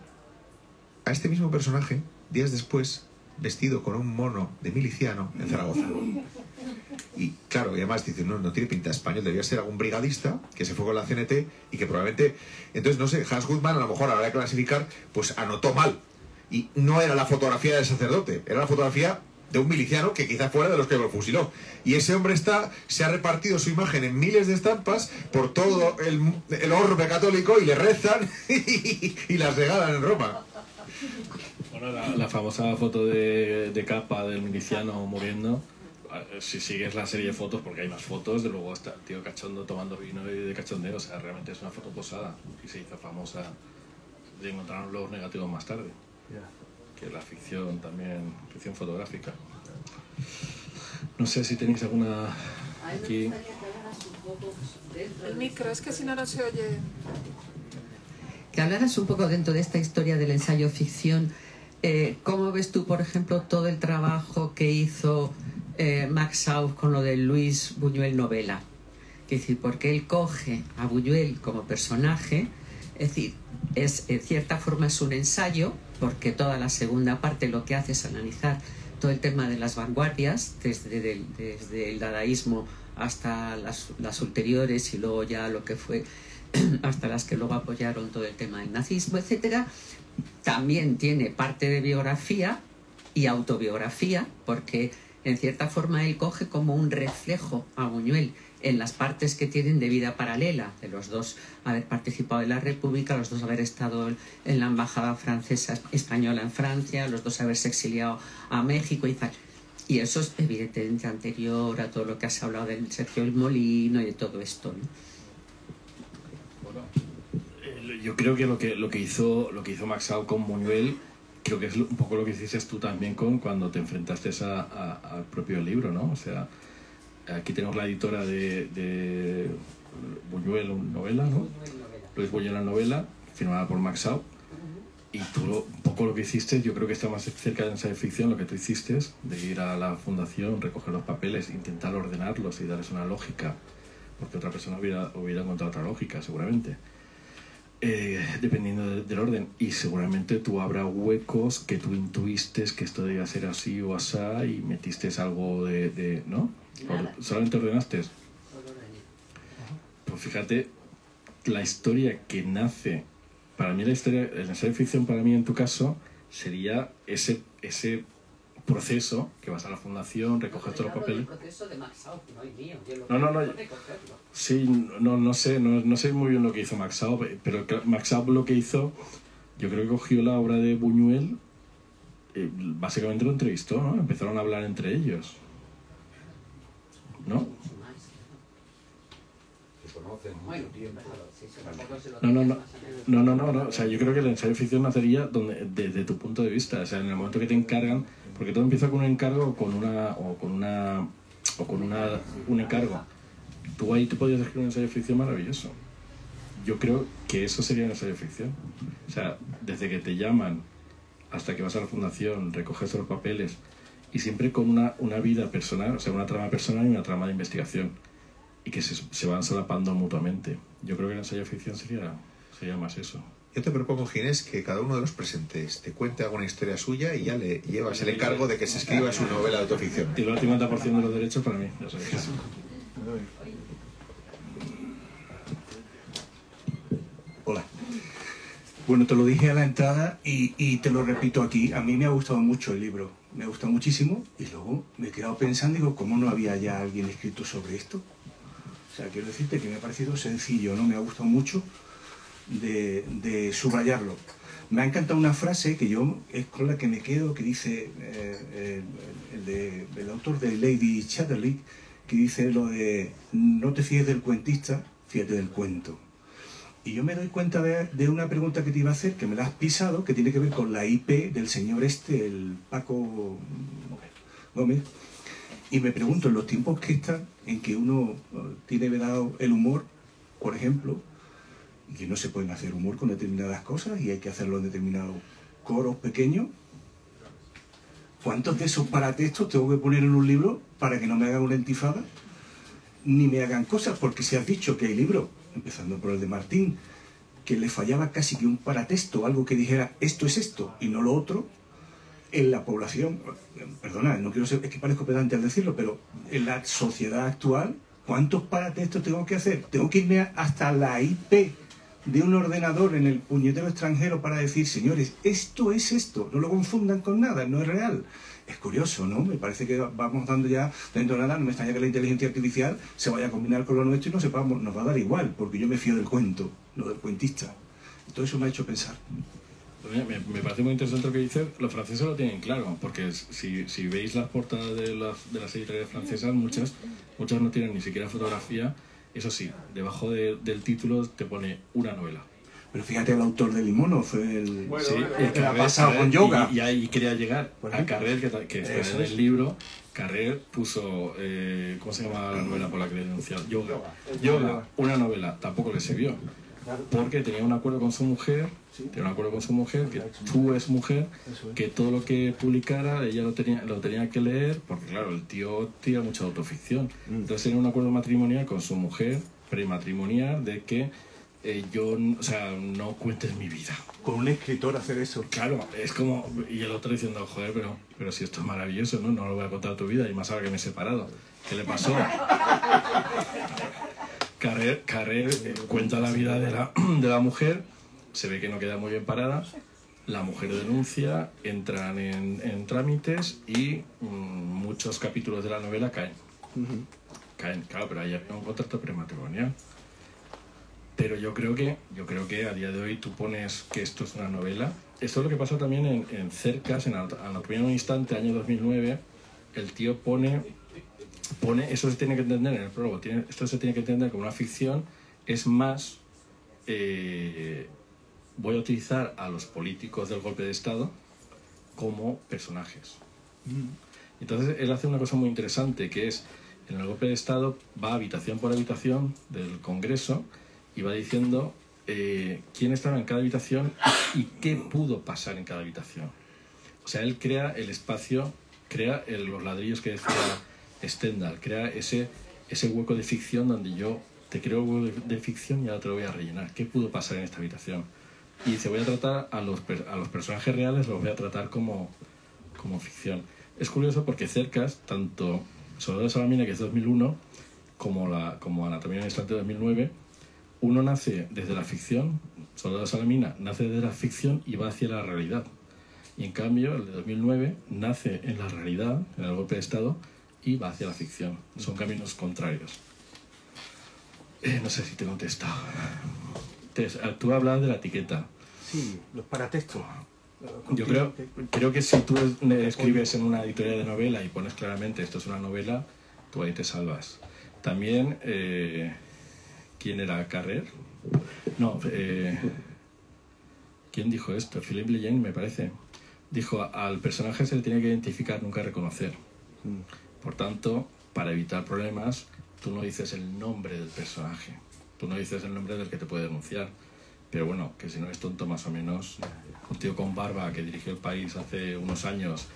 [SPEAKER 1] a este mismo personaje, días después, vestido con un mono de miliciano en Zaragoza. Y claro, y además dicen, no tiene pinta de español, debía ser algún brigadista que se fue con la CNT y que probablemente, entonces no sé, Hans Gutmann a lo mejor a la hora de clasificar, pues anotó mal. Y no era la fotografía del sacerdote, era la fotografía de un miliciano que quizá fuera de los que lo fusiló. Y ese hombre se ha repartido su imagen en miles de estampas por todo el orbe católico y le rezan y las regalan en Roma.
[SPEAKER 2] Bueno, la famosa foto de capa del miliciano muriendo, si sigues la serie de fotos, porque hay más fotos, de luego está el tío cachondo tomando vino y de cachondeo, o sea, realmente es una foto posada y se hizo famosa, de encontraron los negativos más tarde. Que la ficción también, ficción fotográfica. No sé si tenéis alguna aquí.
[SPEAKER 3] El micro, es que si no, no se oye.
[SPEAKER 6] Que hablaras un poco dentro de esta historia del ensayo ficción. ¿Cómo ves tú, por ejemplo, todo el trabajo que hizo Max Sauf con lo de Luis Buñuel novela? Es decir, porque él coge a Buñuel como personaje, es decir, en cierta forma es un ensayo, porque toda la segunda parte lo que hace es analizar todo el tema de las vanguardias, desde el dadaísmo hasta las ulteriores y luego ya lo que fue hasta las que luego apoyaron todo el tema del nazismo, etcétera. También tiene parte de biografía y autobiografía, porque en cierta forma él coge como un reflejo a Buñuel en las partes que tienen de vida paralela, de los dos haber participado en la República, los dos haber estado en la embajada francesa española en Francia, los dos haberse exiliado a México y tal. Y eso es evidentemente anterior a todo lo que has hablado del Sergio El Molino y de todo esto, ¿no?
[SPEAKER 2] Bueno, yo creo que lo que hizo Max Sauf con Buñuel, creo que es un poco lo que hiciste tú también cuando te enfrentaste al propio libro, ¿no? O sea, aquí tenemos la editora de Buñuel novela, ¿no? Luis Buñuel la novela, firmada por Max Sauf. Y tú un poco lo que hiciste, yo creo que está más cerca de ensayo ficción lo que tú hiciste, de ir a la fundación, recoger los papeles, intentar ordenarlos y darles una lógica, porque otra persona hubiera encontrado otra lógica, seguramente. Dependiendo del orden, y seguramente tú habrá huecos que tú intuiste que esto debía ser así o asá y metiste algo ¿no? ¿Solamente ordenaste? Pues fíjate, la historia que nace, para mí el ensayo de ficción, para mí en tu caso, sería ese proceso que vas a la fundación, recoges todos los papeles.
[SPEAKER 5] El proceso de Max Sauf, no el mío.
[SPEAKER 2] No. Sí, no sé muy bien lo que hizo Max Sauf, pero Max Sauf lo que hizo, yo creo que cogió la obra de Buñuel, básicamente lo entrevistó, ¿no? Empezaron a hablar entre ellos, ¿no? No. O sea, yo creo que el ensayo de ficción nacería desde tu punto de vista, o sea, en el momento que te encargan, porque todo empieza con un encargo o con un encargo. Tú ahí te podías escribir un ensayo de ficción maravilloso. Yo creo que eso sería un ensayo de ficción. O sea, desde que te llaman hasta que vas a la fundación, recoges los papeles y siempre con una vida personal, o sea, una trama personal y una trama de investigación, y que se van solapando mutuamente. Yo creo que el ensayo de ficción sería más eso.
[SPEAKER 1] Yo te propongo, Ginés, que cada uno de los presentes te cuente alguna historia suya y ya le llevas el encargo de que se escriba su novela de autoficción.
[SPEAKER 2] Y el 50% de los derechos para mí, ya sabes.
[SPEAKER 7] Hola. Bueno, te lo dije a la entrada y te lo repito aquí. A mí me ha gustado mucho el libro. Me ha gustado muchísimo y luego me he quedado pensando, digo, ¿cómo no había ya alguien escrito sobre esto? O sea, quiero decirte que me ha parecido sencillo, ¿no? Me ha gustado mucho de subrayarlo. Me ha encantado una frase que yo es con la que me quedo, que dice el autor de Lady Chatterley, que dice lo de no te fíes del cuentista, fíjate del cuento. Y yo me doy cuenta de una pregunta que te iba a hacer, que me la has pisado, que tiene que ver con la IP del señor el Paco Gómez. Y me pregunto, en los tiempos que están, en que uno tiene vedado el humor, por ejemplo, y que no se pueden hacer humor con determinadas cosas y hay que hacerlo en determinados coros pequeños, ¿cuántos de esos paratextos tengo que poner en un libro para que no me hagan una entifada? Ni me hagan cosas, porque si has dicho que hay libros, empezando por el de Martín, que le fallaba casi que un paratexto, algo que dijera esto es esto y no lo otro, en la población, perdona, no quiero ser, es que parezco pedante al decirlo, pero en la sociedad actual, ¿cuántos paratextos tengo que hacer? Tengo que irme hasta la IP de un ordenador en el puñetero extranjero para decir, señores, esto es esto, no lo confundan con nada, no es real. Es curioso, ¿no? Me parece que vamos dando ya, dentro de nada, no me extraña que la inteligencia artificial se vaya a combinar con lo nuestro y no sepamos, nos va a dar igual, porque yo me fío del cuento, no del cuentista. Todo eso me ha hecho pensar.
[SPEAKER 2] Me parece muy interesante lo que dices. Los franceses lo tienen claro, porque si veis las portadas de las editoriales francesas, muchas no tienen ni siquiera fotografía. Eso sí, debajo del título te pone una novela.
[SPEAKER 7] Pero fíjate, el autor de Limono fue el...
[SPEAKER 2] Bueno, sí,
[SPEAKER 7] el que ha pasado con yoga.
[SPEAKER 2] Y ahí quería llegar a Carrer, que está en el libro. Carrer puso, ¿cómo se llama la novela por la que le denunciaron? Yoga, una novela, tampoco le sirvió. Porque tenía un acuerdo con su mujer, que tú es mujer, que todo lo que publicara ella lo tenía que leer, porque claro, el tío tira mucha autoficción. Entonces tenía un acuerdo matrimonial con su mujer, prematrimonial, de que no cuentes mi vida.
[SPEAKER 7] Con un escritor hacer eso.
[SPEAKER 2] Claro, es como... Y el otro diciendo, joder, pero si esto es maravilloso, ¿no? No lo voy a contar tu vida, y más ahora que me he separado. ¿Qué le pasó? Carrer cuenta la vida de la mujer, se ve que no queda muy bien parada, la mujer denuncia, entran en trámites y muchos capítulos de la novela caen. Caen, claro, pero ahí había un contrato prematrimonial. Pero yo creo que a día de hoy tú pones que esto es una novela. Esto es lo que pasó también en Cercas, en Anatomía en un instante, año 2009. El tío pone eso se tiene que entender en el prólogo, esto se tiene que entender como una ficción. Es más, voy a utilizar a los políticos del golpe de Estado como personajes. Entonces él hace una cosa muy interesante, que es, en el golpe de Estado va habitación por habitación del Congreso y va diciendo quién estaba en cada habitación y qué pudo pasar en cada habitación. O sea, él crea el espacio, crea los ladrillos que decía Stendhal, crea ese hueco de ficción donde yo te creo un hueco de ficción y ahora te lo voy a rellenar. ¿Qué pudo pasar en esta habitación? Y dice, voy a tratar a los personajes reales, los voy a tratar como ficción. Es curioso porque Cercas, tanto Soldado de Salamina, que es 2001, como Anatomía en un instante de 2009, uno nace desde la ficción, Soldado de Salamina nace desde la ficción y va hacia la realidad. Y en cambio, el de 2009 nace en la realidad, en el golpe de Estado, y va hacia la ficción. Son caminos contrarios. No sé si te he contestado. Tú hablas de la etiqueta.
[SPEAKER 7] Sí, los paratextos.
[SPEAKER 2] Yo creo que si tú escribes en una editorial de novela y pones claramente esto es una novela, tú ahí te salvas. También, ¿quién era? ¿Carrer? No, ¿quién dijo esto? Philippe Lejeune, me parece. Dijo, al personaje se le tiene que identificar, nunca reconocer. Por tanto, para evitar problemas, tú no dices el nombre del personaje. Tú no dices el nombre del que te puede denunciar. Pero bueno, que si no es tonto más o menos, un tío con barba que dirigió el país hace unos años,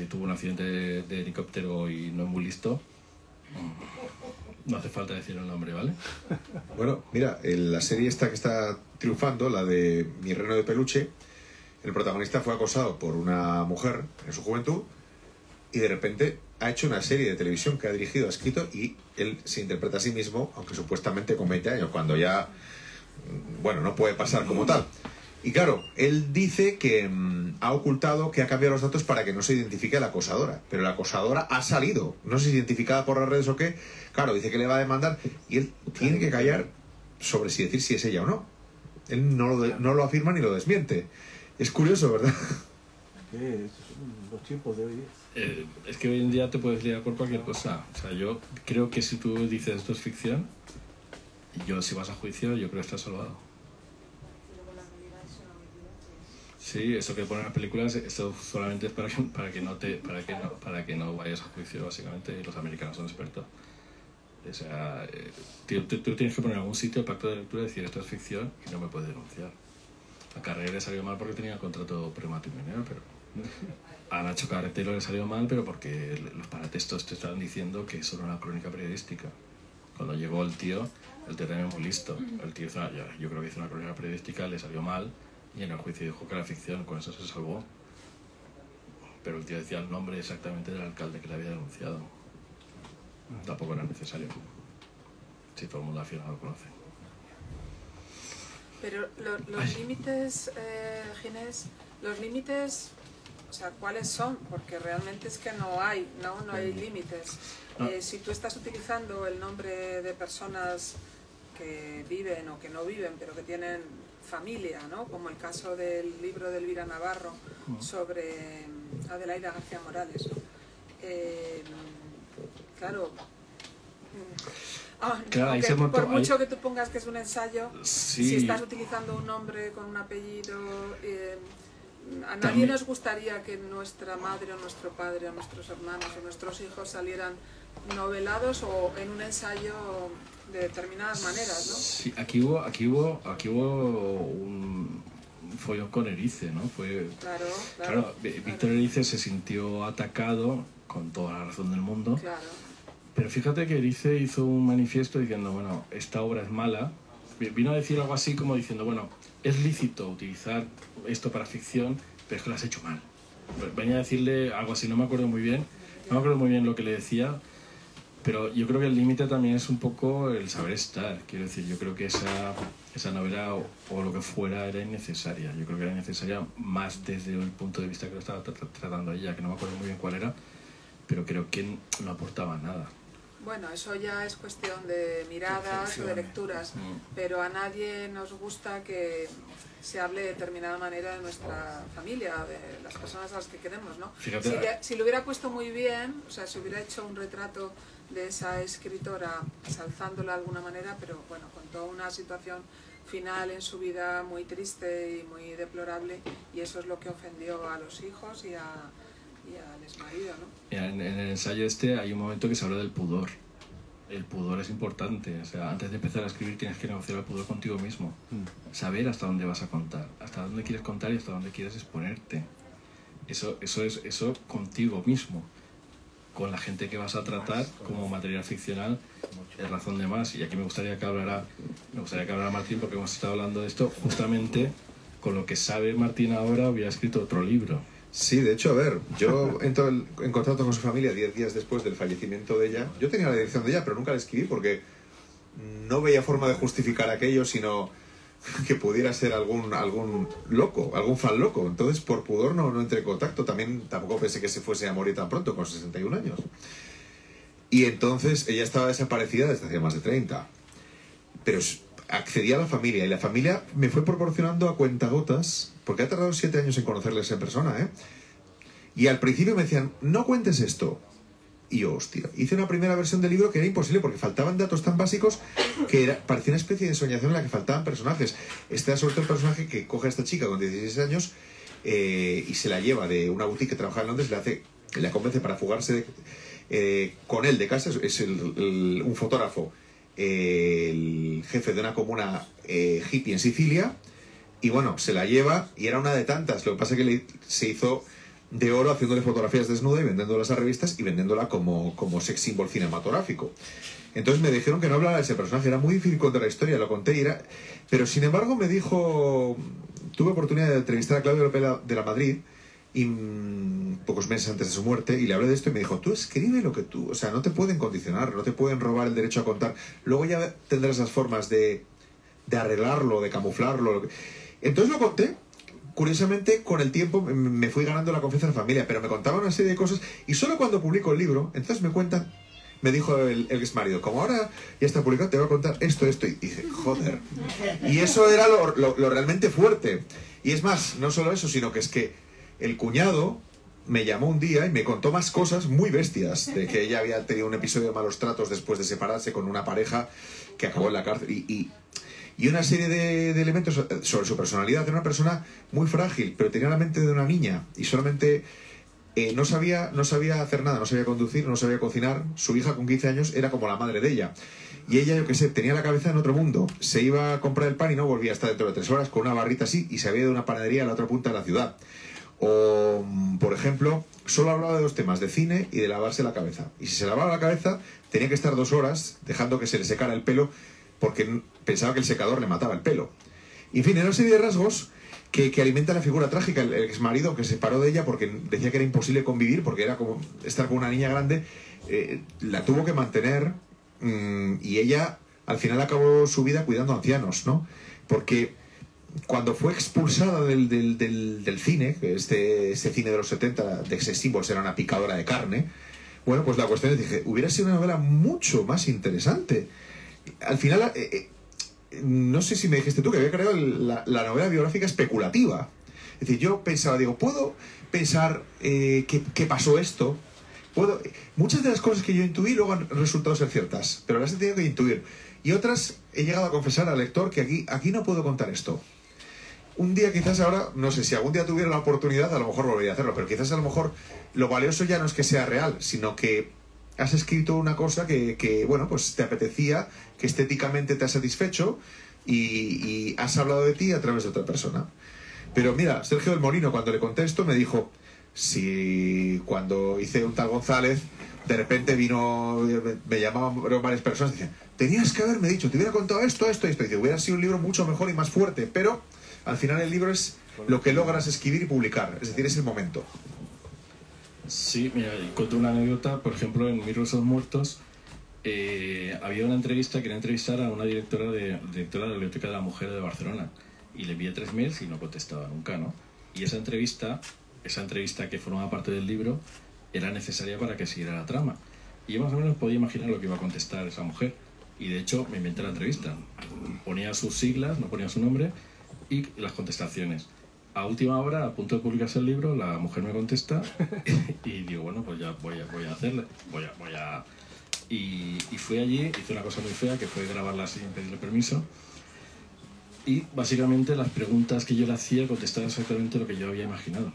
[SPEAKER 2] tuvo un accidente de helicóptero y no es muy listo, no hace falta decir el nombre, ¿vale?
[SPEAKER 1] Bueno, mira, la serie esta que está triunfando, la de Mi reno de peluche, el protagonista fue acosado por una mujer en su juventud y de repente ha hecho una serie de televisión que ha dirigido, ha escrito, y él se interpreta a sí mismo, aunque supuestamente con 20 años, cuando ya, bueno, no puede pasar como tal. Y claro, él dice que ha ocultado, que ha cambiado los datos para que no se identifique a la acosadora, pero la acosadora ha salido, no sé si identificada por las redes o qué. Claro, dice que le va a demandar y él tiene que callar sobre si decir si es ella o no. Él no lo afirma ni lo desmiente. Es curioso, ¿verdad?
[SPEAKER 7] Los tiempos de hoy.
[SPEAKER 2] Es que hoy en día te puedes liar por cualquier cosa. O sea, yo creo que si tú dices esto es ficción, si vas a juicio, yo creo que estás salvado. Sí, eso que ponen en las películas, eso solamente es para que no vayas a juicio, básicamente, y los americanos son expertos. O sea, tú tienes que poner en algún sitio el pacto de lectura y decir esto es ficción y no me puedes denunciar. A Carrera le salió mal porque tenía contrato prematrimonial, pero a Nacho Carretero le salió mal, pero porque los paratextos te estaban diciendo que eso era una crónica periodística. Cuando llegó el tío también muy listo. El tío yo creo que hizo una crónica periodística, le salió mal, y en el juicio dijo que era ficción, con eso se salvó. Pero el tío decía el nombre exactamente del alcalde que le había denunciado. Tampoco era necesario. Si todo el mundo al final lo conoce.
[SPEAKER 3] Pero los límites, Ginés, los límites, o sea, ¿cuáles son? Porque realmente es que no hay límites. Si tú estás utilizando el nombre de personas que viven o que no viven, pero que tienen familia, ¿no? Como el caso del libro de Elvira Navarro sobre Adelaida García Morales, ¿no? Claro, por mucho que tú pongas que es un ensayo, si estás utilizando un nombre con un apellido, a nadie nos gustaría que nuestra madre o nuestro padre o nuestros hermanos o nuestros hijos salieran novelados o en un ensayo de determinadas maneras, ¿no?
[SPEAKER 2] Sí, aquí hubo un follón con Erice, ¿no? Claro, Víctor Erice se sintió atacado con toda la razón del mundo.
[SPEAKER 3] Claro.
[SPEAKER 2] Pero fíjate que Erice hizo un manifiesto diciendo, bueno, esta obra es mala. Vino a decir algo así como diciendo, bueno, es lícito utilizar esto para ficción, pero es que lo has hecho mal. Venía a decirle algo así, no me acuerdo muy bien lo que le decía, pero yo creo que el límite también es un poco el saber estar. Quiero decir, yo creo que esa novela o lo que fuera era innecesaria. Yo creo que era innecesaria más desde el punto de vista que lo estaba tratando ella, que no me acuerdo muy bien cuál era, pero creo que no aportaba nada.
[SPEAKER 3] Bueno, eso ya es cuestión de miradas o de lecturas, pero a nadie nos gusta que se hable de determinada manera de nuestra familia, de las personas a las que queremos, ¿no? Si lo hubiera puesto muy bien, o sea, si hubiera hecho un retrato de esa escritora ensalzándola de alguna manera, pero bueno, con toda una situación final en su vida muy triste y muy deplorable, y eso es lo que ofendió a los hijos y al exmarido, ¿no?
[SPEAKER 2] En el ensayo hay un momento que se habla del pudor. El pudor es importante, o sea, antes de empezar a escribir tienes que negociar el pudor contigo mismo, saber hasta dónde vas a contar, hasta dónde quieres contar y hasta dónde quieres exponerte. Eso contigo mismo, con la gente que vas a tratar como material ficcional, es razón de más. Y aquí me gustaría que hablara Martín, porque hemos estado hablando de esto justamente con lo que sabe Martín ahora. Hubiera escrito otro libro.
[SPEAKER 1] Sí, de hecho, a ver, yo entro en contacto con su familia 10 días después del fallecimiento de ella. Yo tenía la dirección de ella, pero nunca la escribí porque no veía forma de justificar aquello, sino que pudiera ser algún loco, algún fan loco. Entonces, por pudor no entré en contacto. Tampoco pensé que se fuese a morir tan pronto, con 61 años. Y entonces ella estaba desaparecida desde hace más de 30. Pero accedí a la familia, y la familia me fue proporcionando a cuentagotas, porque ha tardado 7 años en conocerles en persona, ¿eh? Y al principio me decían, no cuentes esto. Y yo, hostia, hice una primera versión del libro que era imposible porque faltaban datos tan básicos que parecía una especie de soñación en la que faltaban personajes. Este es sobre todo el personaje que coge a esta chica con 16 años y se la lleva de una boutique que trabaja en Londres, la convence para fugarse con él de casa. Es un fotógrafo, el jefe de una comuna hippie en Sicilia, y bueno, se la lleva y era una de tantas. Lo que pasa es que se hizo de oro haciéndole fotografías desnuda y vendiéndolas a revistas y vendiéndola como sex symbol cinematográfico. Entonces me dijeron que no hablara de ese personaje, era muy difícil contar la historia, lo conté pero sin embargo me dijo, tuve oportunidad de entrevistar a Claudio López de la Madrid y pocos meses antes de su muerte, y le hablé de esto y me dijo, tú escribe lo que tú, o sea, no te pueden condicionar, no te pueden robar el derecho a contar, luego ya tendrás las formas de arreglarlo, de camuflarlo. Entonces lo conté. Curiosamente, con el tiempo me fui ganando la confianza de la familia, pero me contaban una serie de cosas, y solo cuando publico el libro, entonces me dijo el ex marido, como ahora ya está publicado, te voy a contar esto, y dije, joder. Y eso era lo realmente fuerte. Y es más, no solo eso, sino que es que el cuñado me llamó un día y me contó más cosas muy bestias, de que ella había tenido un episodio de malos tratos después de separarse con una pareja que acabó en la cárcel, y una serie de elementos sobre su personalidad. Era una persona muy frágil, pero tenía la mente de una niña, y solamente no sabía hacer nada, no sabía conducir, no sabía cocinar. Su hija con 15 años era como la madre de ella, y ella, yo qué sé, tenía la cabeza en otro mundo. Se iba a comprar el pan y no volvía hasta dentro de 3 horas con una barrita así, y se había ido de una panadería a la otra punta de la ciudad. O, por ejemplo, solo hablaba de dos temas, de cine y de lavarse la cabeza. Y si se lavaba la cabeza, tenía que estar 2 horas dejando que se le secara el pelo porque pensaba que el secador le mataba el pelo. Y, en fin, era una serie de rasgos que alimenta la figura trágica. El exmarido que se separó de ella porque decía que era imposible convivir, porque era como estar con una niña grande, la tuvo que mantener, y ella al final acabó su vida cuidando a ancianos, ¿no? Porque cuando fue expulsada del cine, que ese cine de los 70, de ese símbolo, era una picadora de carne, bueno, pues la cuestión es, dije, hubiera sido una novela mucho más interesante. Al final, no sé si me dijiste tú que había creado la novela biográfica especulativa. Es decir, yo pensaba, digo, ¿puedo pensar que pasó esto? Muchas de las cosas que yo intuí luego han resultado ser ciertas, pero las he tenido que intuir. Y otras he llegado a confesar al lector que aquí no puedo contar esto. Un día, quizás ahora, no sé, si algún día tuviera la oportunidad, a lo mejor volvería a hacerlo, pero quizás a lo mejor lo valioso ya no es que sea real, sino que has escrito una cosa que bueno, pues te apetecía, que estéticamente te ha satisfecho y has hablado de ti a través de otra persona. Pero mira, Sergio del Molino, cuando le contesto, me dijo, si cuando hice un tal González, de repente vino, me llamaban varias personas y decían, tenías que haberme dicho, te hubiera contado esto. Y dice, hubiera sido un libro mucho mejor y más fuerte, pero al final el libro es lo que logras escribir y publicar, es decir, es el momento.
[SPEAKER 2] Sí, mira, conté una anécdota, por ejemplo, en Mis Rusos Muertos había una entrevista, quería entrevistar a una directora de la Biblioteca de la Mujer de Barcelona, y le envié 3 mails y no contestaba nunca, ¿no? Y esa entrevista que formaba parte del libro era necesaria para que siguiera la trama. Y yo más o menos podía imaginar lo que iba a contestar esa mujer. Y de hecho me inventé la entrevista. Ponía sus siglas, no ponía su nombre, y las contestaciones. A última hora, a punto de publicarse el libro, la mujer me contesta y digo, bueno, pues ya voy a hacerle. Y fui allí, hice una cosa muy fea, que fue grabarla sin pedirle permiso. Y básicamente las preguntas que yo le hacía contestaban exactamente lo que yo había imaginado.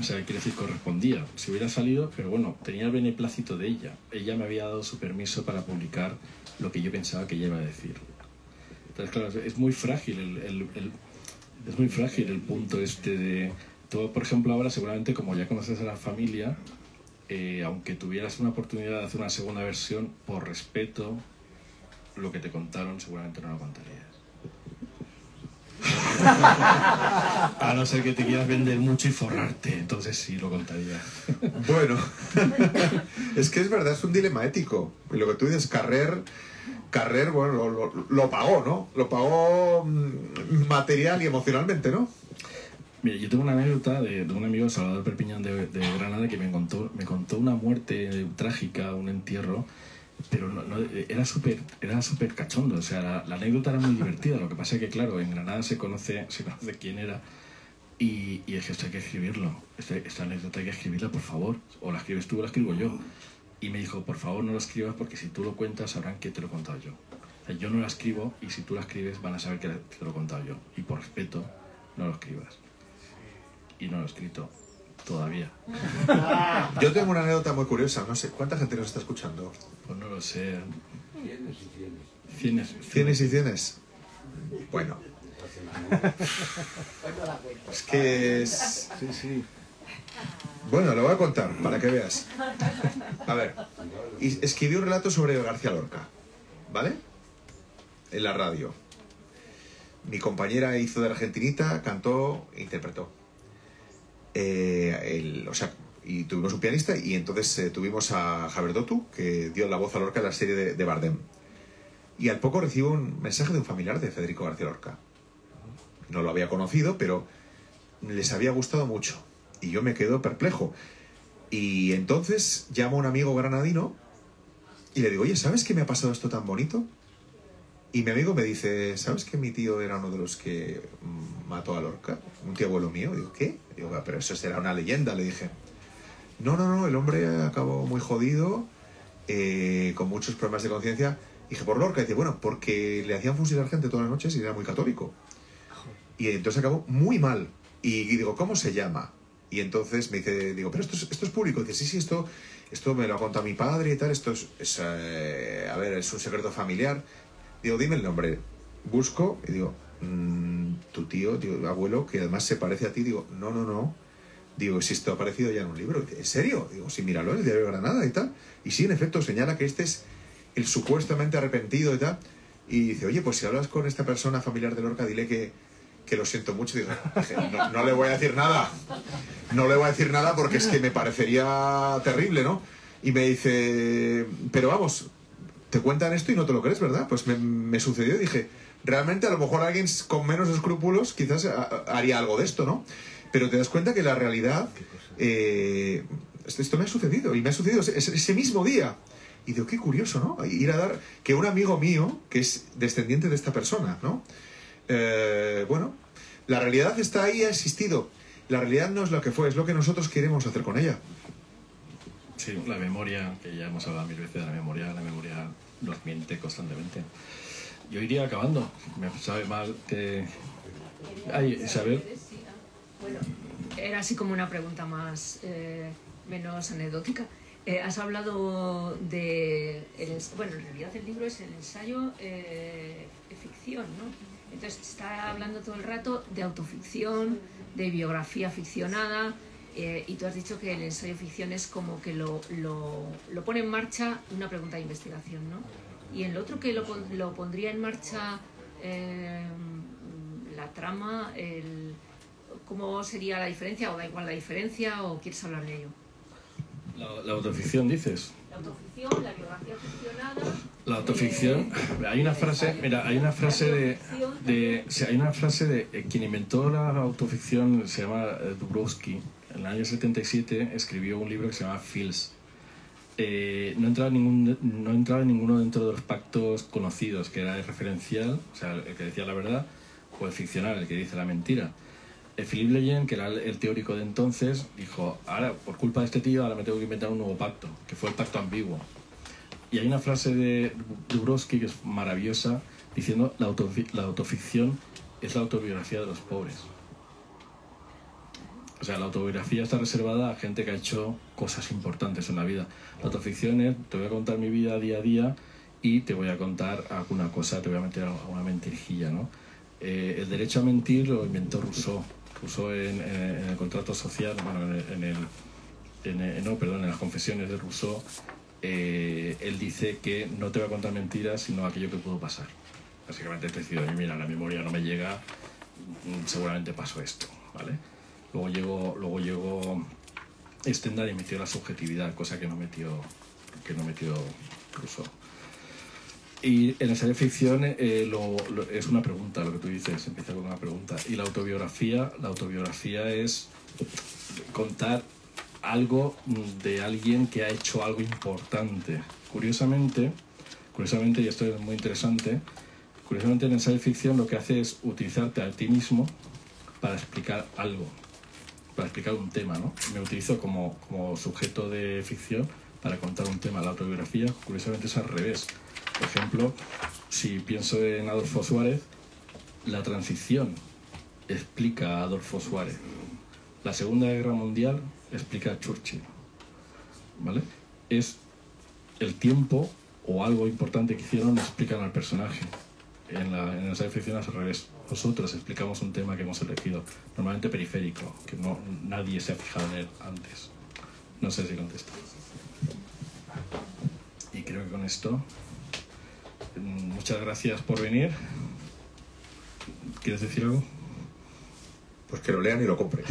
[SPEAKER 2] O sea, quiere decir, correspondía. Si hubiera salido, pero bueno, tenía el beneplácito de ella. Ella me había dado su permiso para publicar lo que yo pensaba que ella iba a decir. Entonces, claro, es muy frágil es muy frágil el punto este de... Tú, por ejemplo, ahora seguramente, como ya conoces a la familia, aunque tuvieras una oportunidad de hacer una segunda versión, por respeto, lo que te contaron seguramente no lo contarías. A no ser que te quieras vender mucho y forrarte, entonces sí lo contaría.
[SPEAKER 1] Bueno, es que es verdad, es un dilema ético. Y lo que tú dices, Carrer, bueno, lo pagó, ¿no? Lo pagó material y emocionalmente, ¿no?
[SPEAKER 2] Mira, yo tengo una anécdota de un amigo, Salvador Perpiñán de Granada, que me contó una muerte trágica, un entierro, pero era súper cachondo. O sea, la anécdota era muy divertida. Lo que pasa es que, claro, en Granada se conoce quién era, y dije, esto hay que escribirlo, esta anécdota hay que escribirla, por favor, o la escribes tú o la escribo yo. Y me dijo, por favor no lo escribas, porque si tú lo cuentas sabrán que te lo he contado yo. O sea, yo no la escribo, y si tú la escribes van a saber que te lo he contado yo, y por respeto no lo escribas. Y no lo he escrito todavía.
[SPEAKER 1] Yo tengo una anécdota muy curiosa, no sé, ¿cuánta gente nos está escuchando?
[SPEAKER 2] Pues no lo sé.
[SPEAKER 1] ¿Cienes y cienes? Bueno. Es que es...
[SPEAKER 7] Sí.
[SPEAKER 1] Bueno, lo voy a contar, para que veas. A ver, escribí un relato sobre García Lorca, ¿vale? En la radio. Mi compañera hizo de Argentinita, cantó e interpretó. Y tuvimos un pianista, y entonces tuvimos a Javier Dotu, que dio la voz a Lorca en la serie de Bardem. Y al poco recibo un mensaje de un familiar de Federico García Lorca. No lo había conocido, pero les había gustado mucho. Y yo me quedo perplejo. Y entonces llamo a un amigo granadino y le digo, oye, ¿sabes que me ha pasado esto tan bonito? Y mi amigo me dice, ¿sabes que mi tío era uno de los que mató a Lorca? Un tío abuelo mío. Digo, ¿qué? Digo, pero eso será una leyenda, le dije. No, el hombre acabó muy jodido, con muchos problemas de conciencia. Dije, ¿por Lorca? Y dice, bueno, porque le hacían fusilar gente todas las noches y era muy católico. Y entonces acabó muy mal. Y digo, ¿cómo se llama? Y entonces me dice, digo, pero esto es público. Y dice, sí, esto me lo ha contado mi padre y tal, esto es un secreto familiar. Digo, dime el nombre. Busco y digo, tu tío, abuelo, que además se parece a ti. Digo, no. Digo, si esto ha aparecido ya en un libro. ¿En serio? Digo, sí, míralo, en el Diario de Granada y tal. Y sí, en efecto, señala que este es el supuestamente arrepentido y tal. Y dice, oye, pues si hablas con esta persona familiar de Lorca, dile que lo siento mucho. Digo, no le voy a decir nada. No le voy a decir nada porque es que me parecería terrible, ¿no? Y me dice, pero vamos, te cuentan esto y no te lo crees, ¿verdad? Pues me sucedió y dije, realmente a lo mejor alguien con menos escrúpulos quizás haría algo de esto, ¿no? Pero te das cuenta que la realidad, esto me ha sucedido, y me ha sucedido ese mismo día. Y digo, qué curioso, ¿no? Ir a dar, que un amigo mío, que es descendiente de esta persona, ¿no? Bueno, la realidad está ahí, ha existido. La realidad no es lo que fue, es lo que nosotros queremos hacer con ella.
[SPEAKER 2] Sí, la memoria, que ya hemos hablado mil veces de la memoria nos miente constantemente. Yo iría acabando, me sabe mal que... Ay, Isabel.
[SPEAKER 8] Bueno, era así como una pregunta más, menos anecdótica. Has hablado de... Bueno, en realidad el libro es el ensayo de ficción, ¿no? Entonces está hablando todo el rato de autoficción, de biografía ficcionada, y tú has dicho que el ensayo ficción es como que lo pone en marcha una pregunta de investigación, ¿no? Y el otro que lo pondría en marcha la trama, ¿cómo sería la diferencia? ¿O da igual la diferencia? ¿O quieres hablar de ello?
[SPEAKER 2] La autoficción, dices.
[SPEAKER 8] La autoficción, la biografía ficcionada.
[SPEAKER 2] La autoficción. Hay una frase, mira, hay una frase de quien inventó la autoficción, se llama Dabrowski. En el año 77 escribió un libro que se llama Fields. No entraba en ninguno dentro de los pactos conocidos, que era el referencial, o sea, el que decía la verdad, o el ficcional, el que dice la mentira. Philippe Leyen, que era el teórico de entonces, dijo, ahora, por culpa de este tío, ahora me tengo que inventar un nuevo pacto, que fue el pacto ambiguo. Y hay una frase de Dabrowski que es maravillosa, diciendo, la autoficción es la autobiografía de los pobres. O sea, la autobiografía está reservada a gente que ha hecho cosas importantes en la vida. La autoficción es, te voy a contar mi vida día a día y te voy a contar alguna cosa, te voy a meter alguna mentirijilla, ¿no? El derecho a mentir lo inventó Rousseau. Rousseau en el contrato social, bueno, en las confesiones de Rousseau, él dice que no te va a contar mentiras, sino aquello que pudo pasar. Básicamente es decir, mira, la memoria no me llega, seguramente pasó esto, ¿vale? Luego llegó Stendhal y metió la subjetividad, cosa que no metió Rousseau. Y en el ensayo de ficción es una pregunta, lo que tú dices, empieza con una pregunta. Y la autobiografía es contar algo de alguien que ha hecho algo importante. Curiosamente, y esto es muy interesante, curiosamente el ensayo de ficción lo que hace es utilizarte a ti mismo para explicar algo, para explicar un tema, ¿no? Me utilizo como sujeto de ficción para contar un tema. La autobiografía, curiosamente, es al revés. Por ejemplo, si pienso en Adolfo Suárez, la transición explica a Adolfo Suárez. La Segunda Guerra Mundial explica a Churchill, ¿vale? Es el tiempo o algo importante que hicieron explican al personaje. En el ensayo de ficción es al revés. Nosotros explicamos un tema que hemos elegido, normalmente periférico, que nadie se ha fijado en él antes. No sé si contesto. Y creo que con esto... Muchas gracias por venir. ¿Quieres decir algo?
[SPEAKER 1] Pues que lo lean y lo compren.